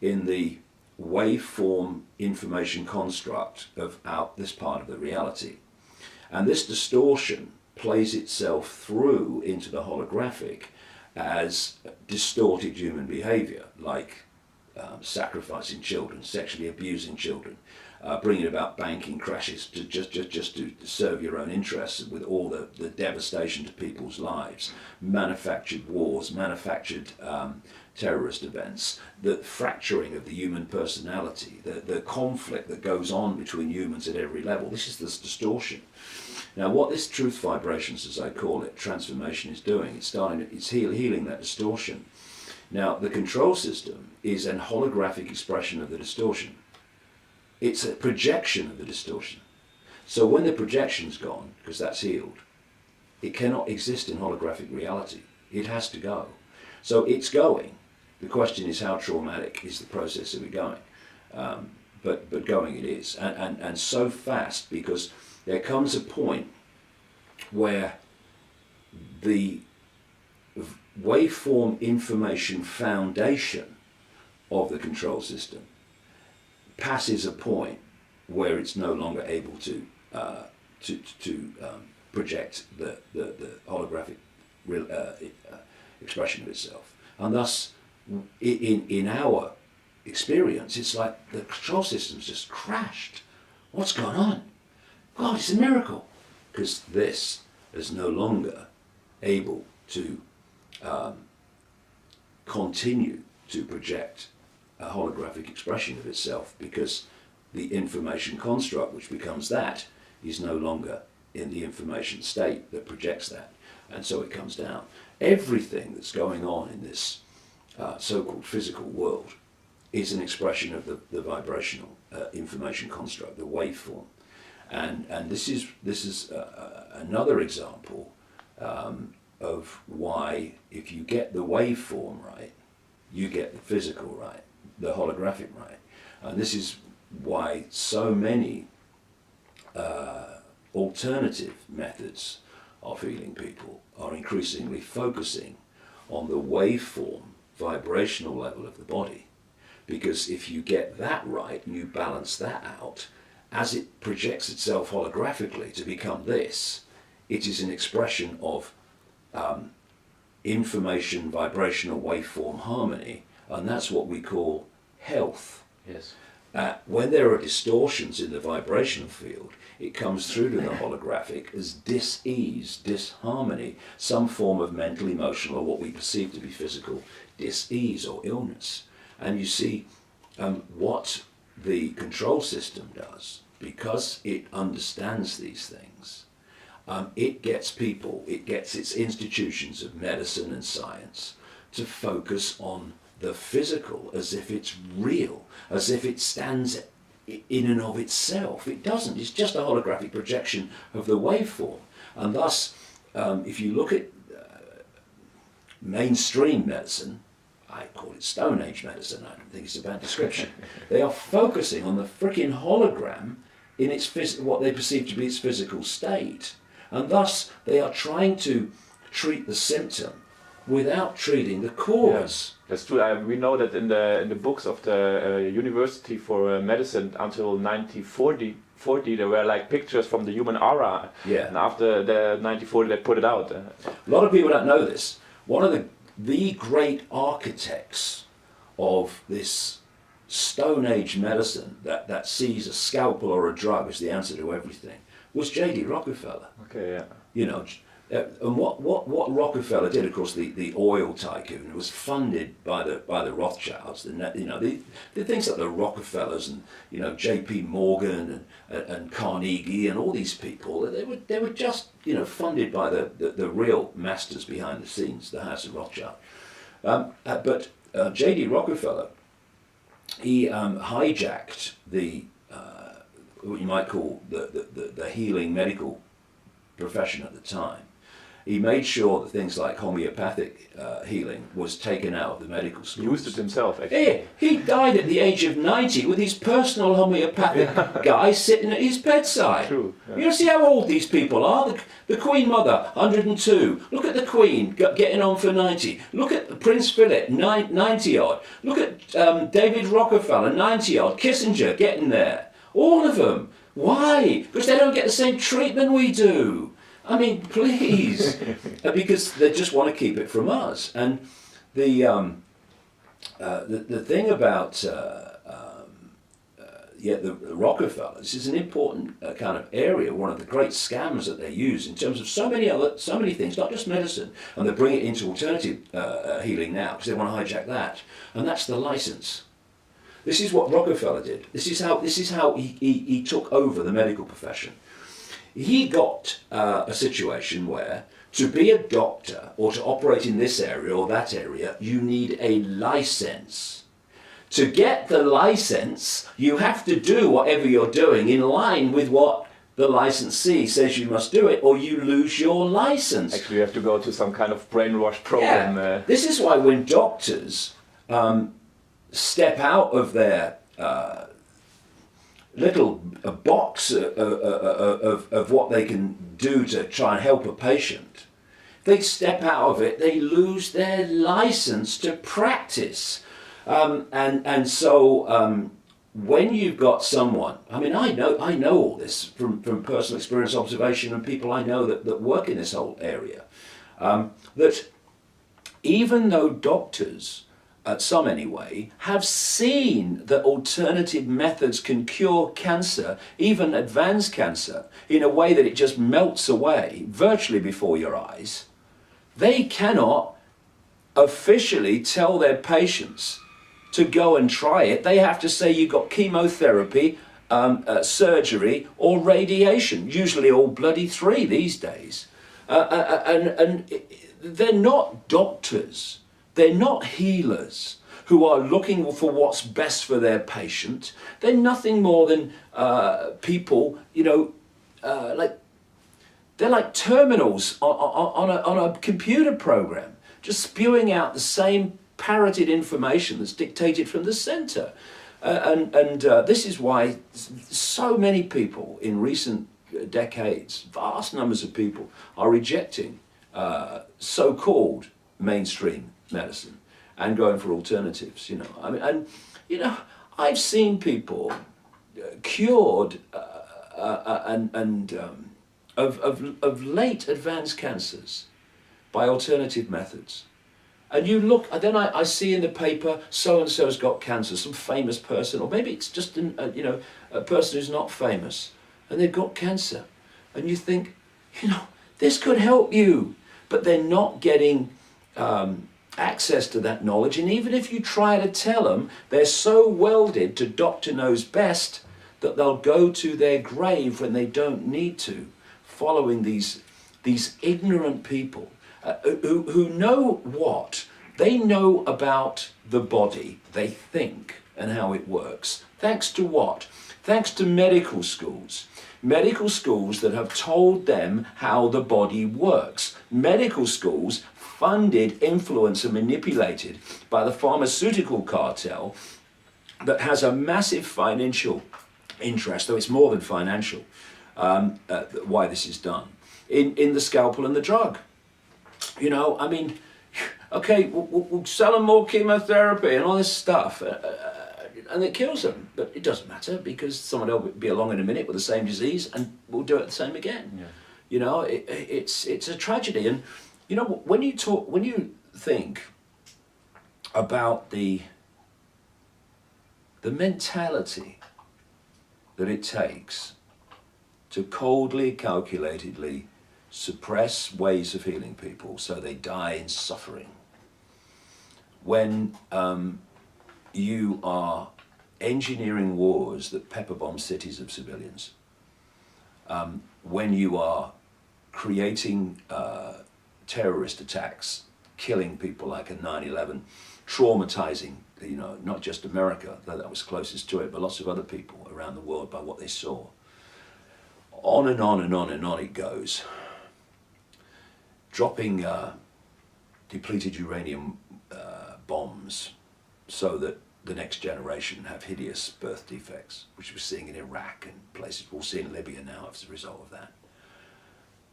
in the waveform information construct of this part of the reality. And this distortion plays itself through into the holographic as distorted human behavior, like sacrificing children, sexually abusing children, bringing about banking crashes to just to serve your own interests with all the devastation to people's lives, manufactured wars, manufactured terrorist events, the fracturing of the human personality, the conflict that goes on between humans at every level. This is this distortion. Now, what this truth vibrations, as I call it, transformation is doing, it's healing that distortion. Now, the control system is an holographic expression of the distortion. It's a projection of the distortion. So when the projection's gone, because that's healed, it cannot exist in holographic reality. It has to go. So it's going. The question is, how traumatic is the process of it going? But going it is. And so fast, because there comes a point where the waveform information foundation of the control system passes a point where it's no longer able to project the holographic expression of itself. And thus, in our experience, it's like the control system's just crashed. What's going on? God, it's a miracle. Because this is no longer able to continue to project a holographic expression of itself, because the information construct, which becomes that, is no longer in the information state that projects that. And so it comes down. Everything that's going on in this so-called physical world is an expression of the vibrational information construct, the waveform. And this is another example of why, if you get the waveform right, you get the physical right, the holographic right. And this is why so many alternative methods of healing people are increasingly focusing on the waveform, vibrational level of the body. Because if you get that right and you balance that out, as it projects itself holographically to become this, it is an expression of information, vibrational waveform harmony, and that's what we call health. Yes. When there are distortions in the vibrational field, it comes through to the holographic as dis-ease, disharmony, some form of mental, emotional, or what we perceive to be physical dis-ease or illness. And you see what the control system does, because it understands these things. It gets its institutions of medicine and science to focus on the physical as if it's real, as if it stands in and of itself. It doesn't. It's just a holographic projection of the waveform. And thus, if you look at mainstream medicine, I call it Stone Age medicine, I don't think it's a bad description, they are focusing on the frickin' hologram in its what they perceive to be its physical state. And thus, they are trying to treat the symptom without treating the cause. Yeah, that's true. We know that in the books of the University for Medicine until 1940, there were like pictures from the human aura. Yeah. And after the 1940, they put it out. A lot of people don't know this. One of the great architects of this Stone Age medicine that sees a scalpel or a drug as the answer to everything was J.D. Rockefeller. Okay, yeah. You know, and what Rockefeller did, of course, the oil tycoon was funded by the Rothschilds. The things like the Rockefellers and J.P. Morgan and Carnegie and all these people, they were just funded by the real masters behind the scenes, the House of Rothschild. But J.D. Rockefeller, he hijacked what you might call the healing medical profession at the time. He made sure that things like homeopathic healing was taken out of the medical schools. He used it himself, actually. He died at the age of 90 with his personal homeopathic guy sitting at his bedside. True. Yeah. You see how old these people are? The Queen Mother, 102. Look at the Queen getting on for 90. Look at Prince Philip, 90 odd. Look at David Rockefeller, 90 odd. Kissinger getting there. All of them. Why? Because they don't get the same treatment we do. I mean, please. Because they just want to keep it from us. And the thing about the Rockefellers is an important kind of area, one of the great scams that they use in terms of so many things, not just medicine. And they bring it into alternative healing now because they want to hijack that. And that's the license. This is what Rockefeller did. This is how he took over the medical profession. He got a situation where to be a doctor or to operate in this area or that area, you need a license. To get the license, you have to do whatever you're doing in line with what the licensee says you must do it, or you lose your license. Actually, you have to go to some kind of brainwash program. Yeah. This is why when doctors step out of their little box of what they can do to try and help a patient, they step out of it, they lose their license to practice. And so when you've got someone, I mean, I know all this from personal experience, observation, and people I know that work in this whole area, that even though doctors, some anyway, have seen that alternative methods can cure cancer, even advanced cancer, in a way that it just melts away virtually before your eyes, they cannot officially tell their patients to go and try it. They have to say you've got chemotherapy, surgery, or radiation, usually all bloody three these days. And they're not doctors. They're not healers. who are looking for what's best for their patient. They're nothing more than people, you know, they're like terminals on a computer program, just spewing out the same parroted information that's dictated from the center. This is why so many people in recent decades, vast numbers of people, are rejecting so-called mainstream medicine and going for alternatives. You know, I mean, and you know, I've seen people cured of late advanced cancers by alternative methods. And you look, and then I see in the paper, so-and-so's got cancer, some famous person, or maybe it's just you know, a person who's not famous, and they've got cancer. And you think, you know, this could help you, but they're not getting access to that knowledge. And even if you try to tell them, they're so welded to doctor knows best that they'll go to their grave when they don't need to, following these ignorant people who know what? They know about the body, they think, and how it works. Thanks to what? Thanks to medical schools. Medical schools that have told them how the body works. Medical schools funded, influenced, and manipulated by the pharmaceutical cartel that has a massive financial interest, though it's more than financial, why this is done, in the scalpel and the drug. You know, I mean, okay, we'll sell them more chemotherapy and all this stuff, and it kills them. But it doesn't matter, because someone will be along in a minute with the same disease and we'll do it the same again. Yeah. You know, it's a tragedy. And, you know, when you think about the mentality that it takes to coldly, calculatedly suppress ways of healing people so they die in suffering, when you are engineering wars that pepper bomb cities of civilians, when you are creating terrorist attacks, killing people like a 9/11, traumatizing, you know, not just America, though that was closest to it, but lots of other people around the world by what they saw. On and on and on and on it goes. Dropping depleted uranium bombs so that the next generation have hideous birth defects, which we're seeing in Iraq and places. We'll see in Libya now as a result of that.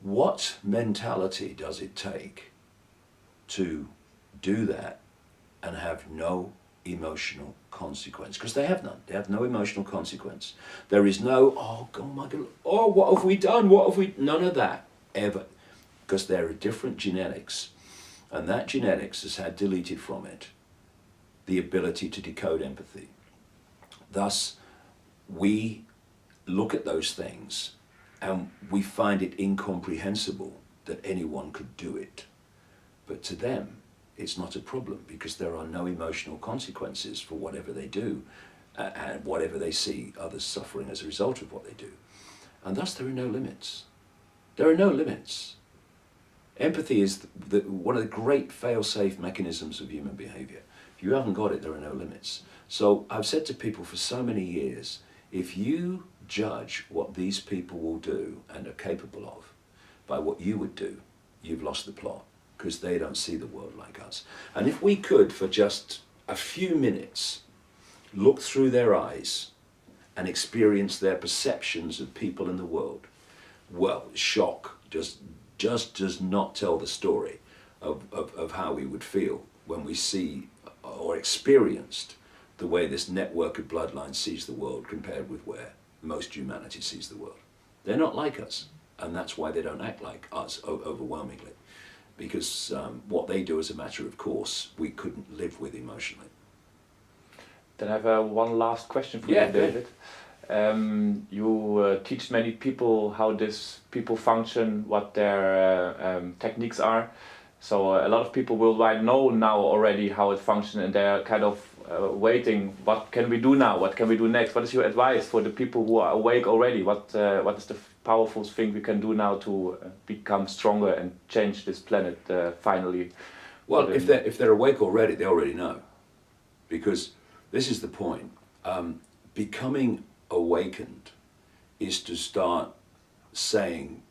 What mentality does it take to do that and have no emotional consequence? Because they have none. They have no emotional consequence. There is no, oh God, my God, oh, what have we done? What have we, none of that, ever. Because there are different genetics, and that genetics has had deleted from it the ability to decode empathy. Thus, we look at those things and we find it incomprehensible that anyone could do it. But to them, it's not a problem, because there are no emotional consequences for whatever they do and whatever they see others suffering as a result of what they do. And thus there are no limits. There are no limits. Empathy is one of the great fail-safe mechanisms of human behavior. If you haven't got it, there are no limits. So I've said to people for so many years, if you judge what these people will do and are capable of by what you would do, you've lost the plot, because they don't see the world like us. And if we could, for just a few minutes, look through their eyes and experience their perceptions of people in the world, well, shock just does not tell the story of how we would feel when we see or experienced the way this network of bloodlines sees the world compared with where most humanity sees the world. They're not like us, and that's why they don't act like us overwhelmingly, because what they do as a matter of course we couldn't live with emotionally. Then I have one last question for you, David. You teach many people how these people function, what their techniques are. So a lot of people worldwide know now already how it functions, and they're kind of waiting. What can we do now? What can we do next? What is your advice for the people who are awake already? What is the powerful thing we can do now to become stronger and change this planet finally? Well, if they're awake already, they already know. because this is the point. Becoming awakened is to start saying,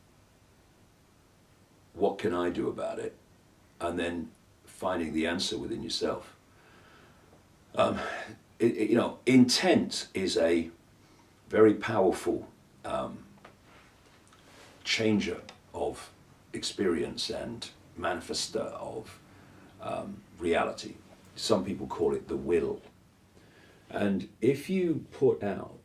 what can I do about it? And then finding the answer within yourself. Intent is a very powerful changer of experience and manifester of reality. Some people call it the will. And if you put out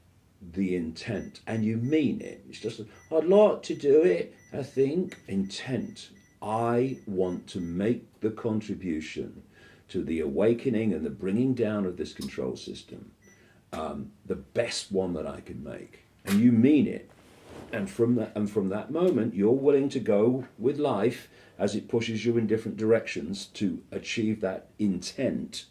the intent and you mean it, it's just, I'd like to do it, I think, intent. I want to make the contribution to the awakening and the bringing down of this control system, the best one that I can make. And you mean it. And from that moment, you're willing to go with life as it pushes you in different directions to achieve that intent.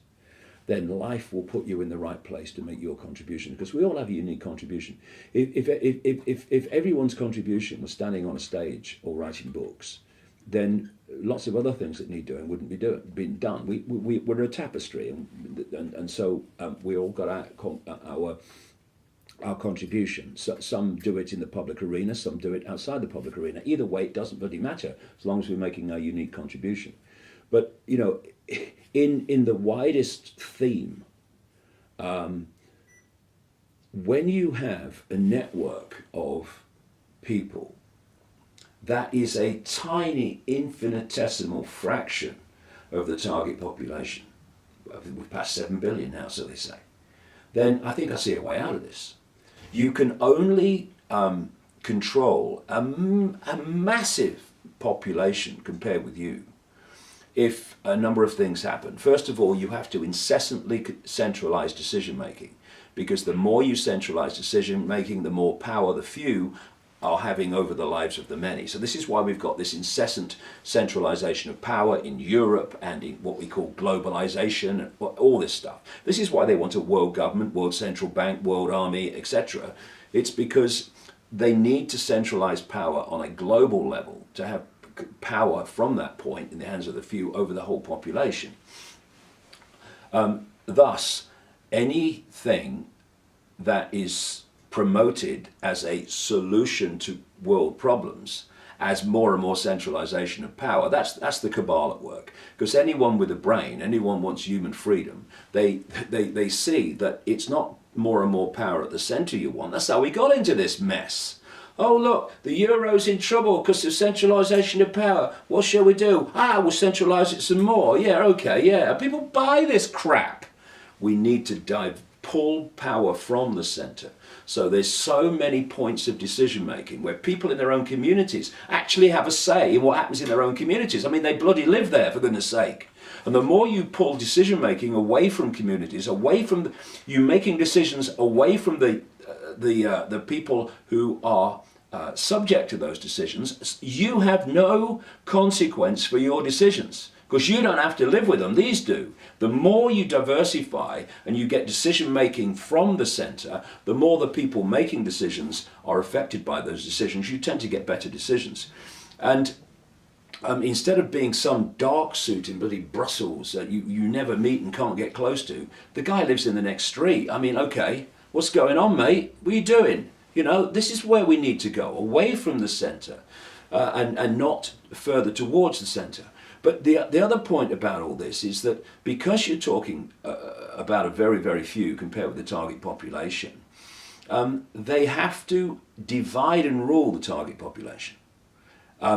Then life will put you in the right place to make your contribution, because we all have a unique contribution. If everyone's contribution was standing on a stage or writing books, then lots of other things that need doing wouldn't be being done. We're a tapestry, and so we all got our contribution. So some do it in the public arena, some do it outside the public arena. Either way, it doesn't bloody matter as long as we're making our unique contribution. But in the widest theme, when you have a network of people, that is a tiny infinitesimal fraction of the target population. We've passed 7 billion now, so they say. Then I think I see a way out of this. You can only control a massive population compared with you if a number of things happen. First of all, you have to incessantly centralize decision making, because the more you centralize decision making, the more power the few are having over the lives of the many. So this is why we've got this incessant centralization of power in Europe and in what we call globalization and all this stuff. This is why they want a world government, world central bank, world army, etc. It's because they need to centralize power on a global level to have power from that point in the hands of the few over the whole population. Thus, anything that is promoted as a solution to world problems, as more and more centralization of power, that's the cabal at work. Because anyone with a brain, anyone wants human freedom, they see that it's not more and more power at the center you want. That's how we got into this mess. Oh look, the euro's in trouble because of centralization of power. What shall we do? We'll centralize it some more. Yeah, okay, yeah. People buy this crap. We need to pull power from the center. So there's so many points of decision making where people in their own communities actually have a say in what happens in their own communities. I mean, they bloody live there, for goodness sake. And the more you pull decision making away from communities, away from you making decisions away from the people who are subject to those decisions, you have no consequence for your decisions, because you don't have to live with them, these do. The more you diversify and you get decision making from the center, the more the people making decisions are affected by those decisions. You tend to get better decisions. And instead of being some dark suit in bloody Brussels that you never meet and can't get close to, the guy lives in the next street. I mean, okay, what's going on, mate? What are you doing? This is where we need to go, away from the center and not further towards the center. But the other point about all this is that because you're talking about a very, very few compared with the target population, they have to divide and rule the target population.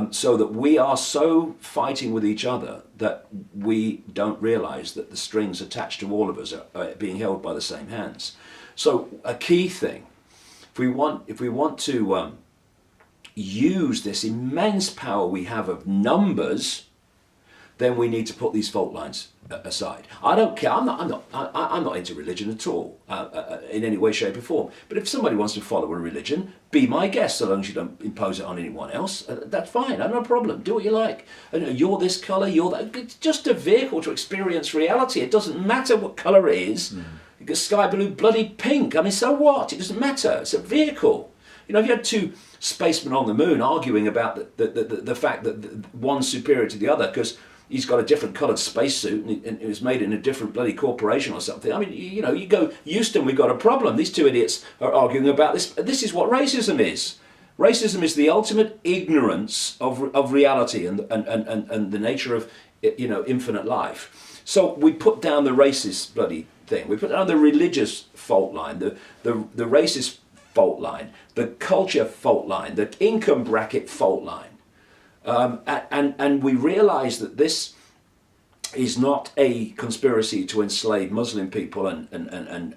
So that we are so fighting with each other that we don't realize that the strings attached to all of us are being held by the same hands. So a key thing, if we want to use this immense power we have of numbers, then we need to put these fault lines aside. I don't care. I'm not into religion at all, in any way, shape, or form. But if somebody wants to follow a religion, be my guest, so long as you don't impose it on anyone else. That's fine. I have no problem. Do what you like. You're this color. You're that. It's just a vehicle to experience reality. It doesn't matter what color it is. Because sky blue, bloody pink. I mean, so what? It doesn't matter. It's a vehicle. If you had two spacemen on the moon arguing about the fact that one's superior to the other, because he's got a different coloured spacesuit and it was made in a different bloody corporation or something. I mean, you know, you go, Houston, we've got a problem. These two idiots are arguing about this. This is what racism is. Racism is the ultimate ignorance of reality and the nature of, you know, infinite life. So we put down the racist bloody thing. We put down the religious fault line, the racist fault line, the culture fault line, the income bracket fault line. And we realise that this is not a conspiracy to enslave Muslim people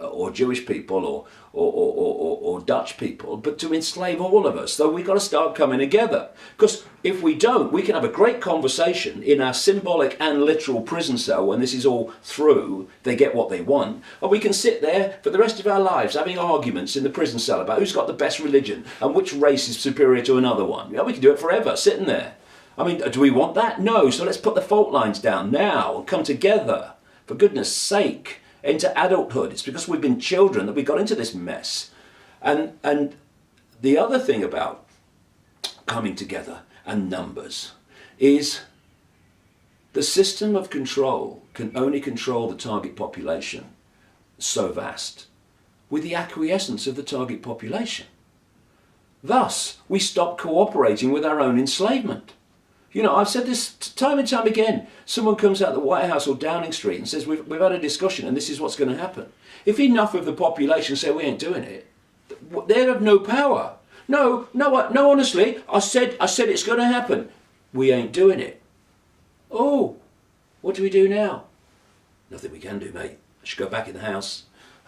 or Jewish people or Dutch people, but to enslave all of us. So we've got to start coming together. Because if we don't, we can have a great conversation in our symbolic and literal prison cell when this is all through, they get what they want, and we can sit there for the rest of our lives having arguments in the prison cell about who's got the best religion and which race is superior to another one. Yeah, we can do it forever, sitting there. I mean, do we want that? No. So let's put the fault lines down now and come together, for goodness sake, into adulthood. It's because we've been children that we got into this mess. And the other thing about coming together and numbers is the system of control can only control the target population, so vast, with the acquiescence of the target population. Thus, we stop cooperating with our own enslavement. You know, I've said this time and time again. Someone comes out of the White House or Downing Street and says, we've had a discussion and this is what's going to happen. If enough of the population say we ain't doing it, they have no power. No, honestly, I said it's going to happen. We ain't doing it. Oh, what do we do now? Nothing we can do, mate. I should go back in the house.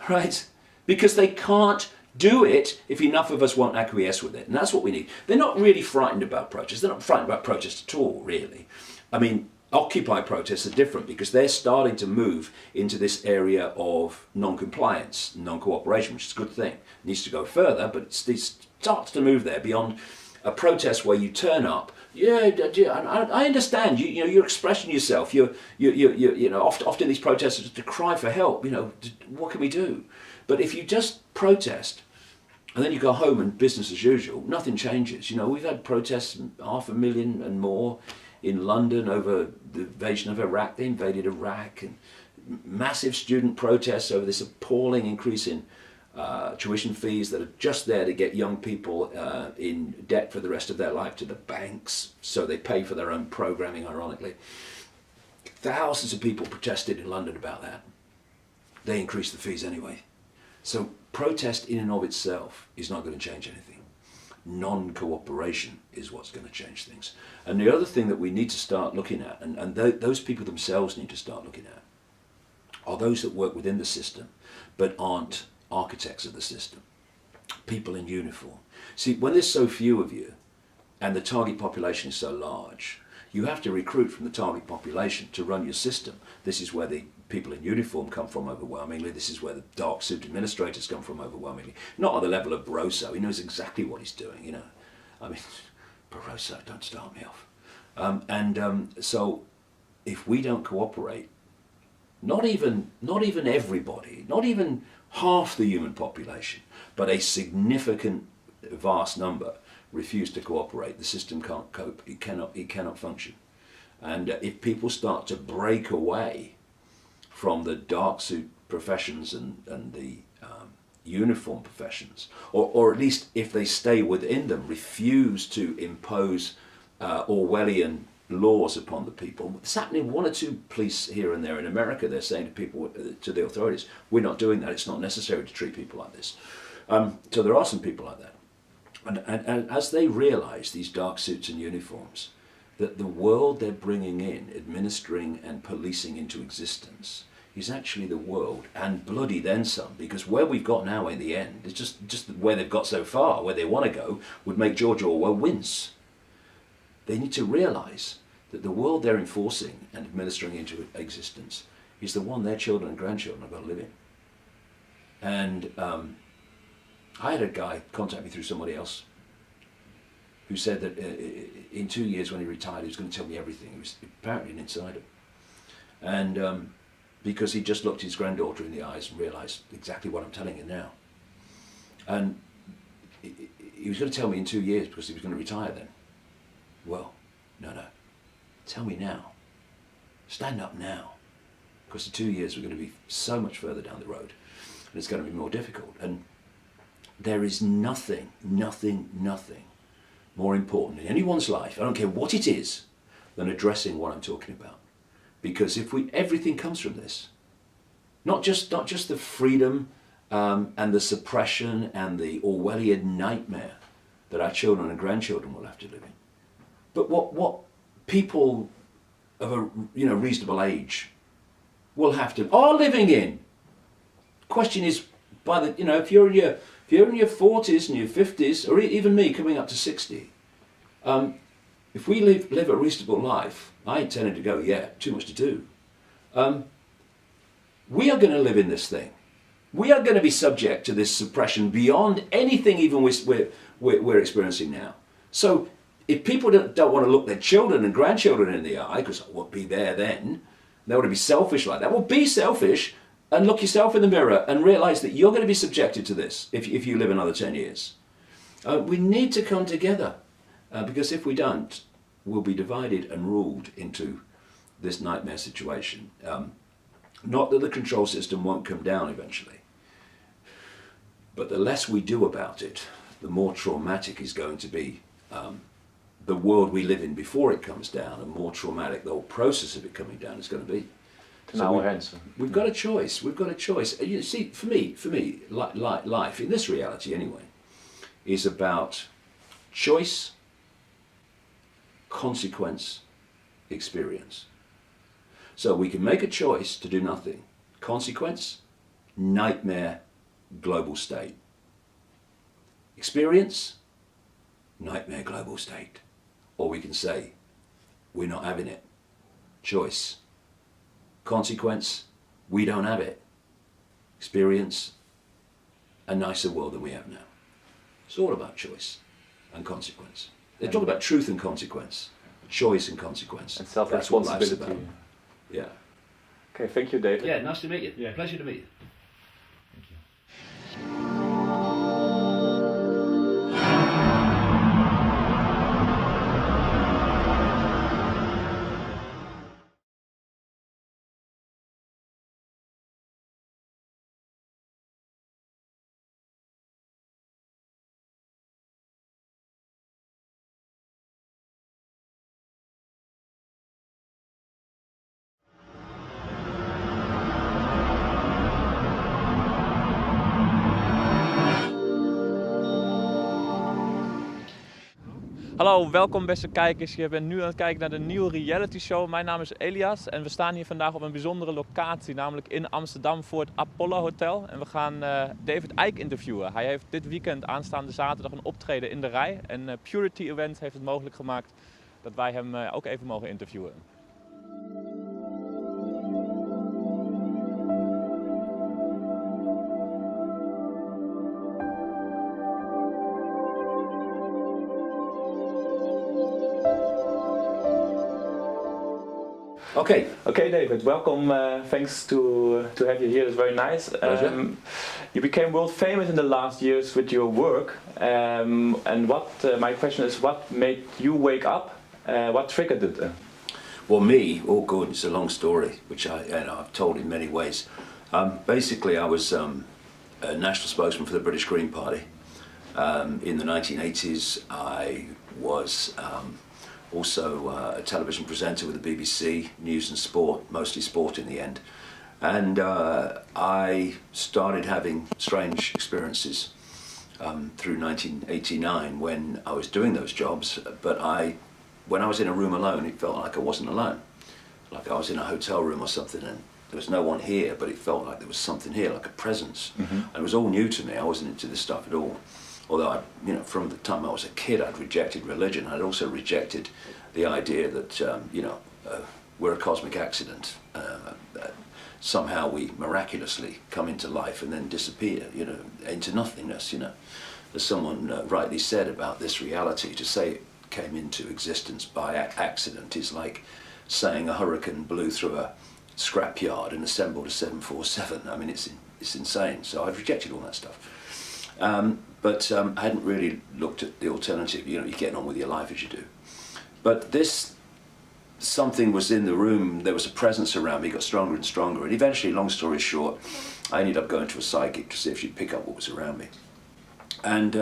Right? Because they can't do it if enough of us won't acquiesce with it. And that's what we need. They're not really frightened about protests. They're not frightened about protests at all, really. I mean, Occupy protests are different because they're starting to move into this area of non-compliance, non-cooperation, which is a good thing. It needs to go further, but it starts to move there beyond a protest where you turn up. Yeah, I understand. You know, you're expressing yourself. You know, often these protests are to cry for help. You know, what can we do? But if you just protest and then you go home and business as usual, nothing changes. You know, we've had protests, 500,000 and more in London over the invasion of Iraq. They invaded Iraq, and massive student protests over this appalling increase in tuition fees that are just there to get young people in debt for the rest of their life to the banks, so they pay for their own programming, ironically. Thousands of people protested in London about that. They increased the fees anyway. So protest in and of itself is not going to change anything. Non-cooperation is what's going to change things. And the other thing that we need to start looking at, and those people themselves need to start looking at, are those that work within the system but aren't architects of the system. People in uniform. See, when there's so few of you and the target population is so large, you have to recruit from the target population to run your system. This is where the people in uniform come from overwhelmingly. This is where the dark suit administrators come from overwhelmingly. Not on the level of Barroso. He knows exactly what he's doing, you know. I mean, Barroso, don't start me off. So if we don't cooperate, not even everybody, not even half the human population, but a significant, vast number refuse to cooperate, the system can't cope. It cannot function. And if people start to break away from the dark suit professions and the uniform professions, or at least if they stay within them, refuse to impose Orwellian laws upon the people. It's happening. One or two police here and there in America, they're saying to people, to the authorities, we're not doing that. It's not necessary to treat people like this. So there are some people like that. And as they realise, these dark suits and uniforms, that the world they're bringing in, administering and policing into existence, is actually the world, and bloody then some, because where we've got now in the end, it's just where they've got so far, where they want to go, would make George Orwell wince. They need to realise that the world they're enforcing and administering into existence is the one their children and grandchildren are going to live in. And I had a guy contact me through somebody else who said that in 2 years when he retired, he was going to tell me everything. He was apparently an insider. And because he just looked his granddaughter in the eyes and realised exactly what I'm telling you now. And he was going to tell me in 2 years because he was going to retire then. Well, no. Tell me now. Stand up now. Because in 2 years we're going to be so much further down the road and it's going to be more difficult. And there is nothing more important in anyone's life, I don't care what it is, than addressing what I'm talking about. Because if everything comes from this, not just the freedom and the suppression and the Orwellian nightmare that our children and grandchildren will have to live in, but what people of a reasonable age are living in. Living in. Question is, if you're in your 40s and your 50s, or even me coming up to 60, if we live a reasonable life, I ain't tending to go, too much to do. We are going to live in this thing. We are going to be subject to this suppression beyond anything even we're experiencing now. So if people don't want to look their children and grandchildren in the eye, because I won't be there then, they want to be selfish like that. Well, be selfish and look yourself in the mirror and realize that you're going to be subjected to this if you live another 10 years. We need to come together because if we don't, we'll be divided and ruled into this nightmare situation. Not that the control system won't come down eventually, but the less we do about it, the more traumatic is going to be the world we live in before it comes down, and more traumatic the whole process of it coming down is going to be. We've got a choice. We've got a choice. You see, for me, life in this reality anyway, is about choice, consequence, experience. So we can make a choice to do nothing. Consequence, nightmare, global state. Experience, nightmare, global state. Or we can say, we're not having it. Choice. Consequence, we don't have it. Experience, a nicer world than we have now. It's all about choice and consequence. They talk about truth and consequence, choice and consequence. And self-responsibility. That's what life's about. Yeah. Okay, thank you, David. Yeah, nice to meet you. Yeah. Pleasure to meet you. Thank you. Hallo, welkom beste kijkers. Je bent nu aan het kijken naar de nieuwe reality show. Mijn naam is Elias en we staan hier vandaag op een bijzondere locatie, namelijk in Amsterdam voor het Apollo Hotel. En we gaan David Icke interviewen. Hij heeft dit weekend aanstaande zaterdag een optreden in de Rij. En Purity Event heeft het mogelijk gemaakt dat wij hem ook even mogen interviewen. Okay, David. Welcome. Thanks to have you here. It's very nice. You became world famous in the last years with your work. And my question is, what made you wake up? What triggered it? Well, good. It's a long story, which I've told in many ways. Basically, I was a national spokesman for the British Green Party. In the 1980s, I was also a television presenter with the BBC, news and sport, mostly sport in the end. And I started having strange experiences through 1989 when I was doing those jobs, but when I was in a room alone, it felt like I wasn't alone. Like I was in a hotel room or something and there was no one here, but it felt like there was something here, like a presence. Mm-hmm. And it was all new to me. I wasn't into this stuff at all. Although, from the time I was a kid, I'd rejected religion. I'd also rejected the idea that, we're a cosmic accident. Somehow we miraculously come into life and then disappear, into nothingness, As someone rightly said about this reality, to say it came into existence by accident is like saying a hurricane blew through a scrapyard and assembled a 747. I mean, it's insane. So I've rejected all that stuff. But I hadn't really looked at the alternative. You're getting on with your life as you do. But this something was in the room, there was a presence around me, got stronger and stronger, and eventually, long story short, I ended up going to a psychic to see if she'd pick up what was around me. And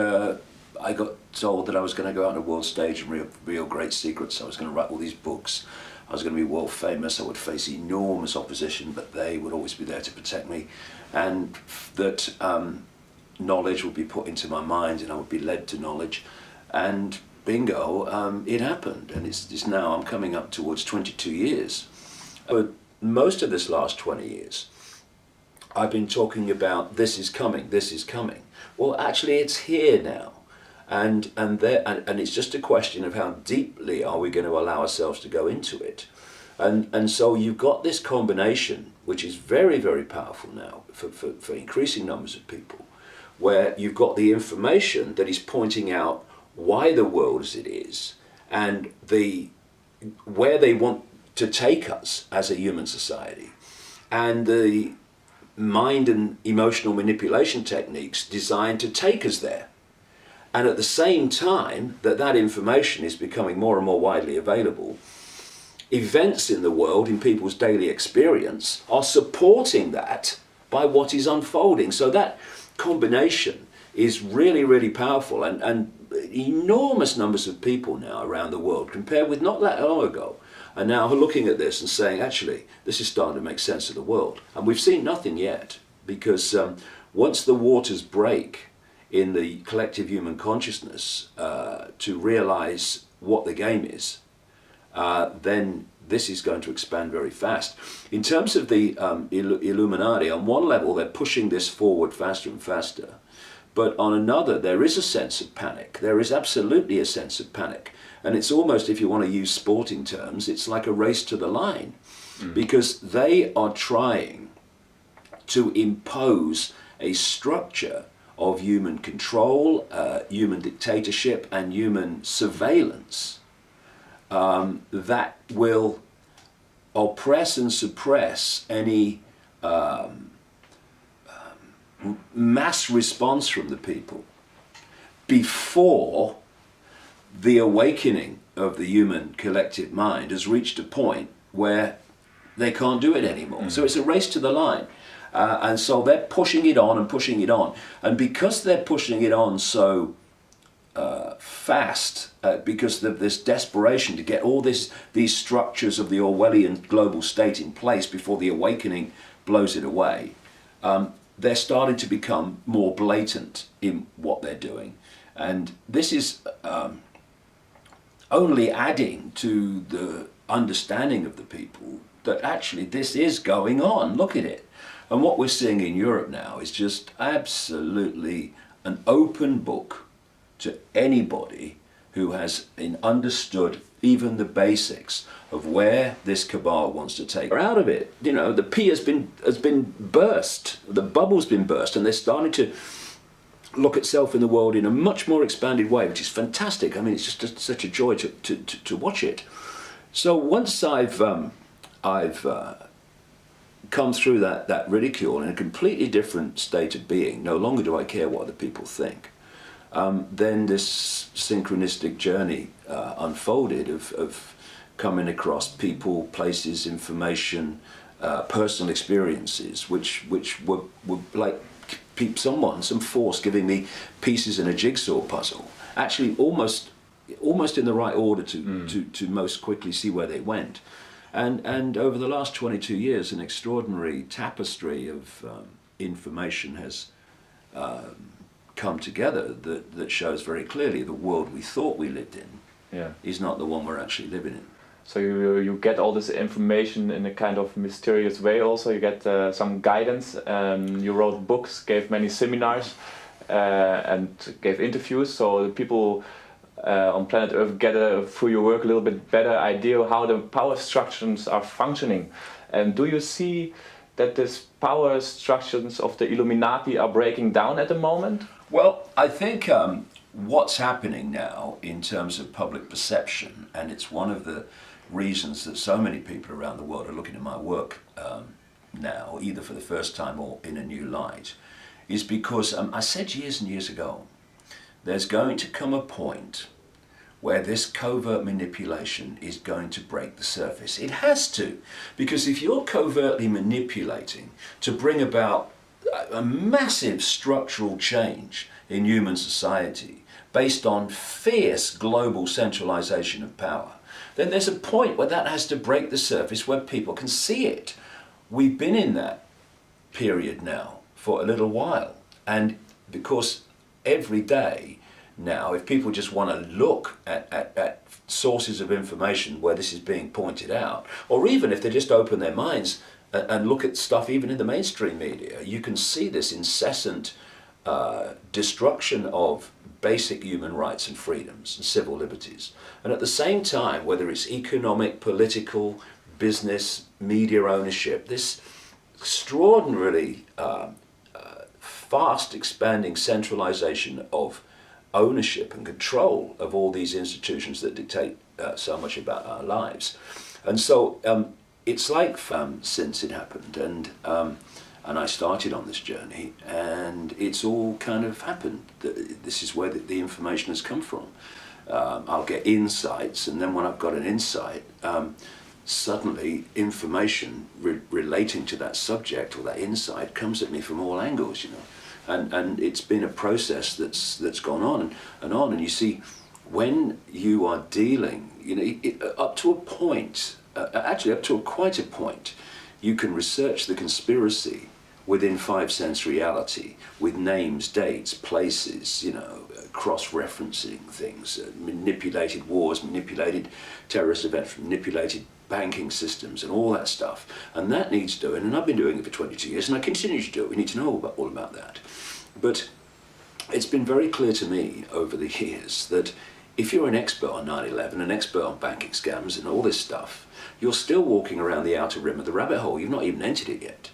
I got told that I was going to go out on a world stage and reveal great secrets. I was going to write all these books. I was going to be world famous. I would face enormous opposition, but they would always be there to protect me. And that knowledge would be put into my mind and I would be led to knowledge. And bingo, it happened. And it's now, I'm coming up towards 22 years. But most of this last 20 years, I've been talking about this is coming, this is coming. Well, actually, it's here now. And it's just a question of how deeply are we going to allow ourselves to go into it. And so you've got this combination, which is very, very powerful now for increasing numbers of people, where you've got the information that is pointing out why the world as it is and where they want to take us as a human society, and the mind and emotional manipulation techniques designed to take us there. And at the same time that information is becoming more and more widely available, events in the world, in people's daily experience, are supporting that by what is unfolding. So that combination is really, really powerful, and enormous numbers of people now around the world, compared with not that long ago, are now looking at this and saying, actually, this is starting to make sense of the world. And we've seen nothing yet, because once the waters break in the collective human consciousness to realize what the game is, then this is going to expand very fast. In terms of the Illuminati, on one level they're pushing this forward faster and faster, but on another there is a sense of panic. There is absolutely a sense of panic, and it's almost, if you want to use sporting terms, it's like a race to the line, because they are trying to impose a structure of human control, human dictatorship, and human surveillance that will oppress and suppress any mass response from the people before the awakening of the human collective mind has reached a point where they can't do it anymore. So it's a race to the line. And so they're pushing it on and pushing it on. And because they're pushing it on so fast, because of this desperation to get all these structures of the Orwellian global state in place before the awakening blows it away, they're starting to become more blatant in what they're doing. And this is only adding to the understanding of the people that actually this is going on. Look at it. And what we're seeing in Europe now is just absolutely an open book to anybody who has understood even the basics of where this cabal wants to take her out of it. You know, the P has been burst, the bubble's been burst, and they're starting to look at self in the world in a much more expanded way, which is fantastic. I mean, it's just such a joy to watch it. So once I've come through that ridicule in a completely different state of being, no longer do I care what other people think, then this synchronistic journey unfolded of coming across people, places, information, personal experiences, which were like some force giving me pieces in a jigsaw puzzle, actually almost in the right order to most quickly see where they went. And over the last 22 years, an extraordinary tapestry of information has come together that shows very clearly the world we thought we lived in is not the one we're actually living in. So you get all this information in a kind of mysterious way also. You get some guidance. You wrote books, gave many seminars, and gave interviews. So the people on planet Earth get through your work a little bit better idea how the power structures are functioning. And do you see that these power structures of the Illuminati are breaking down at the moment? Well, I think what's happening now in terms of public perception, and it's one of the reasons that so many people around the world are looking at my work now, either for the first time or in a new light, is because I said years and years ago, there's going to come a point where this covert manipulation is going to break the surface. It has to, because if you're covertly manipulating to bring about a massive structural change in human society based on fierce global centralization of power, then there's a point where that has to break the surface where people can see it. We've been in that period now for a little while, and because every day now, if people just want to look at sources of information where this is being pointed out, or even if they just open their minds and look at stuff even in the mainstream media, you can see this incessant destruction of basic human rights and freedoms and civil liberties. And at the same time, whether it's economic, political, business, media ownership, this extraordinarily fast expanding centralization of ownership and control of all these institutions that dictate so much about our lives. And so it's like since it happened, and I started on this journey, and it's all kind of happened. This is where the information has come from. I'll get insights, and then when I've got an insight, suddenly information relating to that subject or that insight comes at me from all angles, you know. And it's been a process that's gone on and on. And you see, when you are dealing, you know, up to a point, actually up to quite a point, you can research the conspiracy within 5 sense reality with names, dates, places, you know, cross-referencing things, manipulated wars, manipulated terrorist events, manipulated banking systems and all that stuff. And that needs doing, and I've been doing it for 22 years and I continue to do it. We need to know all about that. But it's been very clear to me over the years that if you're an expert on 9/11, an expert on banking scams and all this stuff, you're still walking around the outer rim of the rabbit hole. You've not even entered it yet.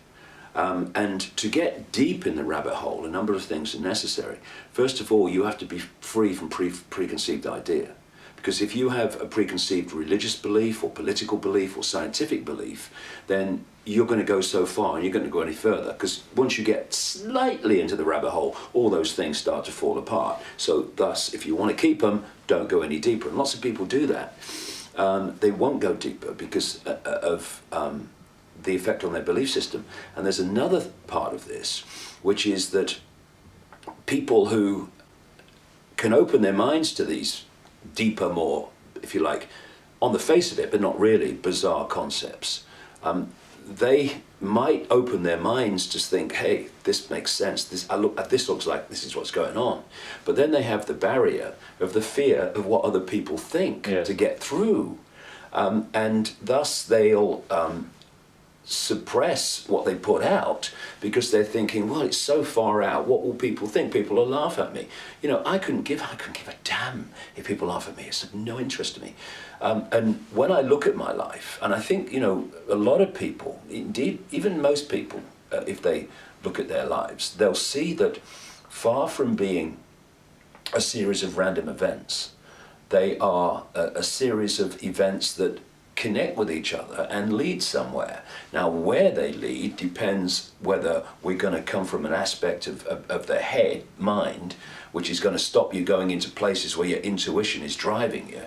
And to get deep in the rabbit hole, a number of things are necessary. First of all, you have to be free from preconceived idea. Because if you have a preconceived religious belief or political belief or scientific belief, then you're going to go so far and you're going to go any further. Because once you get slightly into the rabbit hole, all those things start to fall apart. So thus, if you want to keep them, don't go any deeper. And lots of people do that. They won't go deeper because of the effect on their belief system. And there's another part of this, which is that people who can open their minds to these deeper, more, if you like, on the face of it, but not really, bizarre concepts, they might open their minds to think, hey, this makes sense, this looks like this is what's going on. But then they have the barrier of the fear of what other people think. Yes. To get through. And thus they'll suppress what they put out because they're thinking, well, it's so far out, what will people think? People will laugh at me. You know, I couldn't give a damn if people laugh at me. It's of no interest to me. And when I look at my life, and I think, you know, a lot of people, indeed, even most people, if they look at their lives, they'll see that far from being a series of random events, they are a series of events that connect with each other and lead somewhere. Now, where they lead depends whether we're going to come from an aspect of the head, mind, which is going to stop you going into places where your intuition is driving you.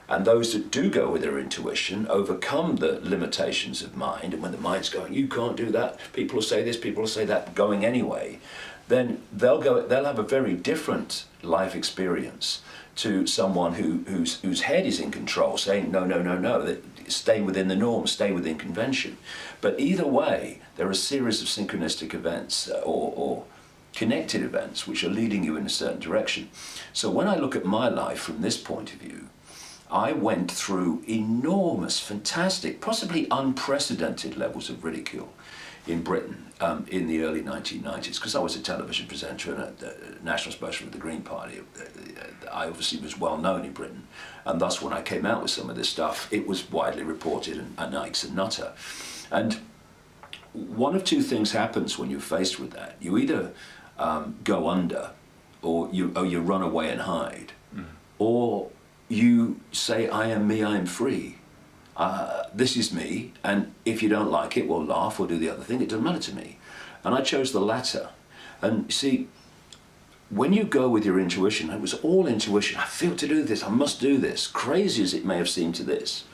And those that do go with their intuition overcome the limitations of mind, and when the mind's going, you can't do that, people will say this, people will say that, going anyway, then they'll have a very different life experience to someone whose head is in control, saying, no, stay within the norm, stay within convention. But either way, there are a series of synchronistic events or connected events which are leading you in a certain direction. So when I look at my life from this point of view, I went through enormous, fantastic, possibly unprecedented levels of ridicule in Britain in the early 1990s, because I was a television presenter and a national spokesman of the Green Party. I obviously was well known in Britain, and thus when I came out with some of this stuff, it was widely reported, and Icke's a nutter. And one of two things happens when you're faced with that. You either go under, or you run away and hide, or you say, I am me, I am free. This is me, and if you don't like it, we'll laugh or do the other thing. It doesn't matter to me. And I chose the latter. And you see, when you go with your intuition, it was all intuition. I feel to do this, I must do this, crazy as it may have seemed to this.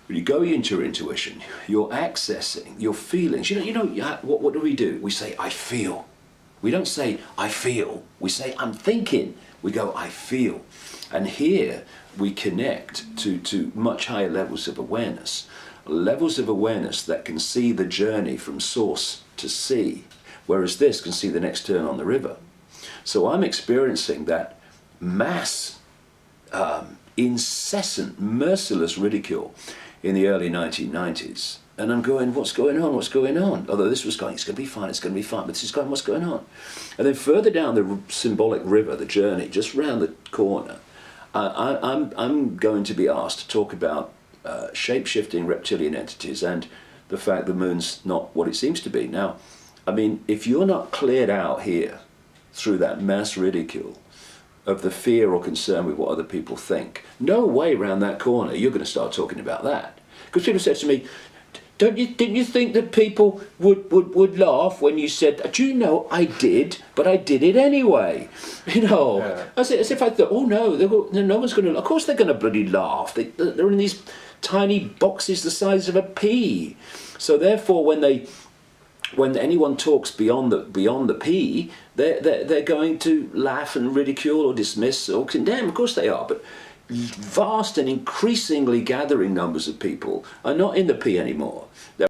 When you go into your intuition, you're accessing your feelings. What do? We say, I feel. We don't say, I feel. We say, I'm thinking. We go, I feel. And here we connect to much higher levels of awareness that can see the journey from source to sea, whereas this can see the next turn on the river. So I'm experiencing that mass, incessant, merciless ridicule in the early 1990s. And I'm going, what's going on? What's going on? Although this was going, it's going to be fine, it's going to be fine. But this is going, what's going on? And then further down the symbolic river, the journey, just round the corner, I'm going to be asked to talk about shape-shifting reptilian entities and the fact the moon's not what it seems to be. Now, I mean, if you're not cleared out here through that mass ridicule of the fear or concern with what other people think, no way round that corner you're going to start talking about that. Because people said to me, didn't you think that people would laugh when you said, do you know, I did, but I did it anyway. Yeah. As if I thought, oh no, no one's going to, of course they're going to bloody laugh. They're in these tiny boxes the size of a pea. So therefore when anyone talks beyond the pea, they're going to laugh and ridicule or dismiss or condemn. Of course they are, but vast and increasingly gathering numbers of people are not in the pea anymore. They're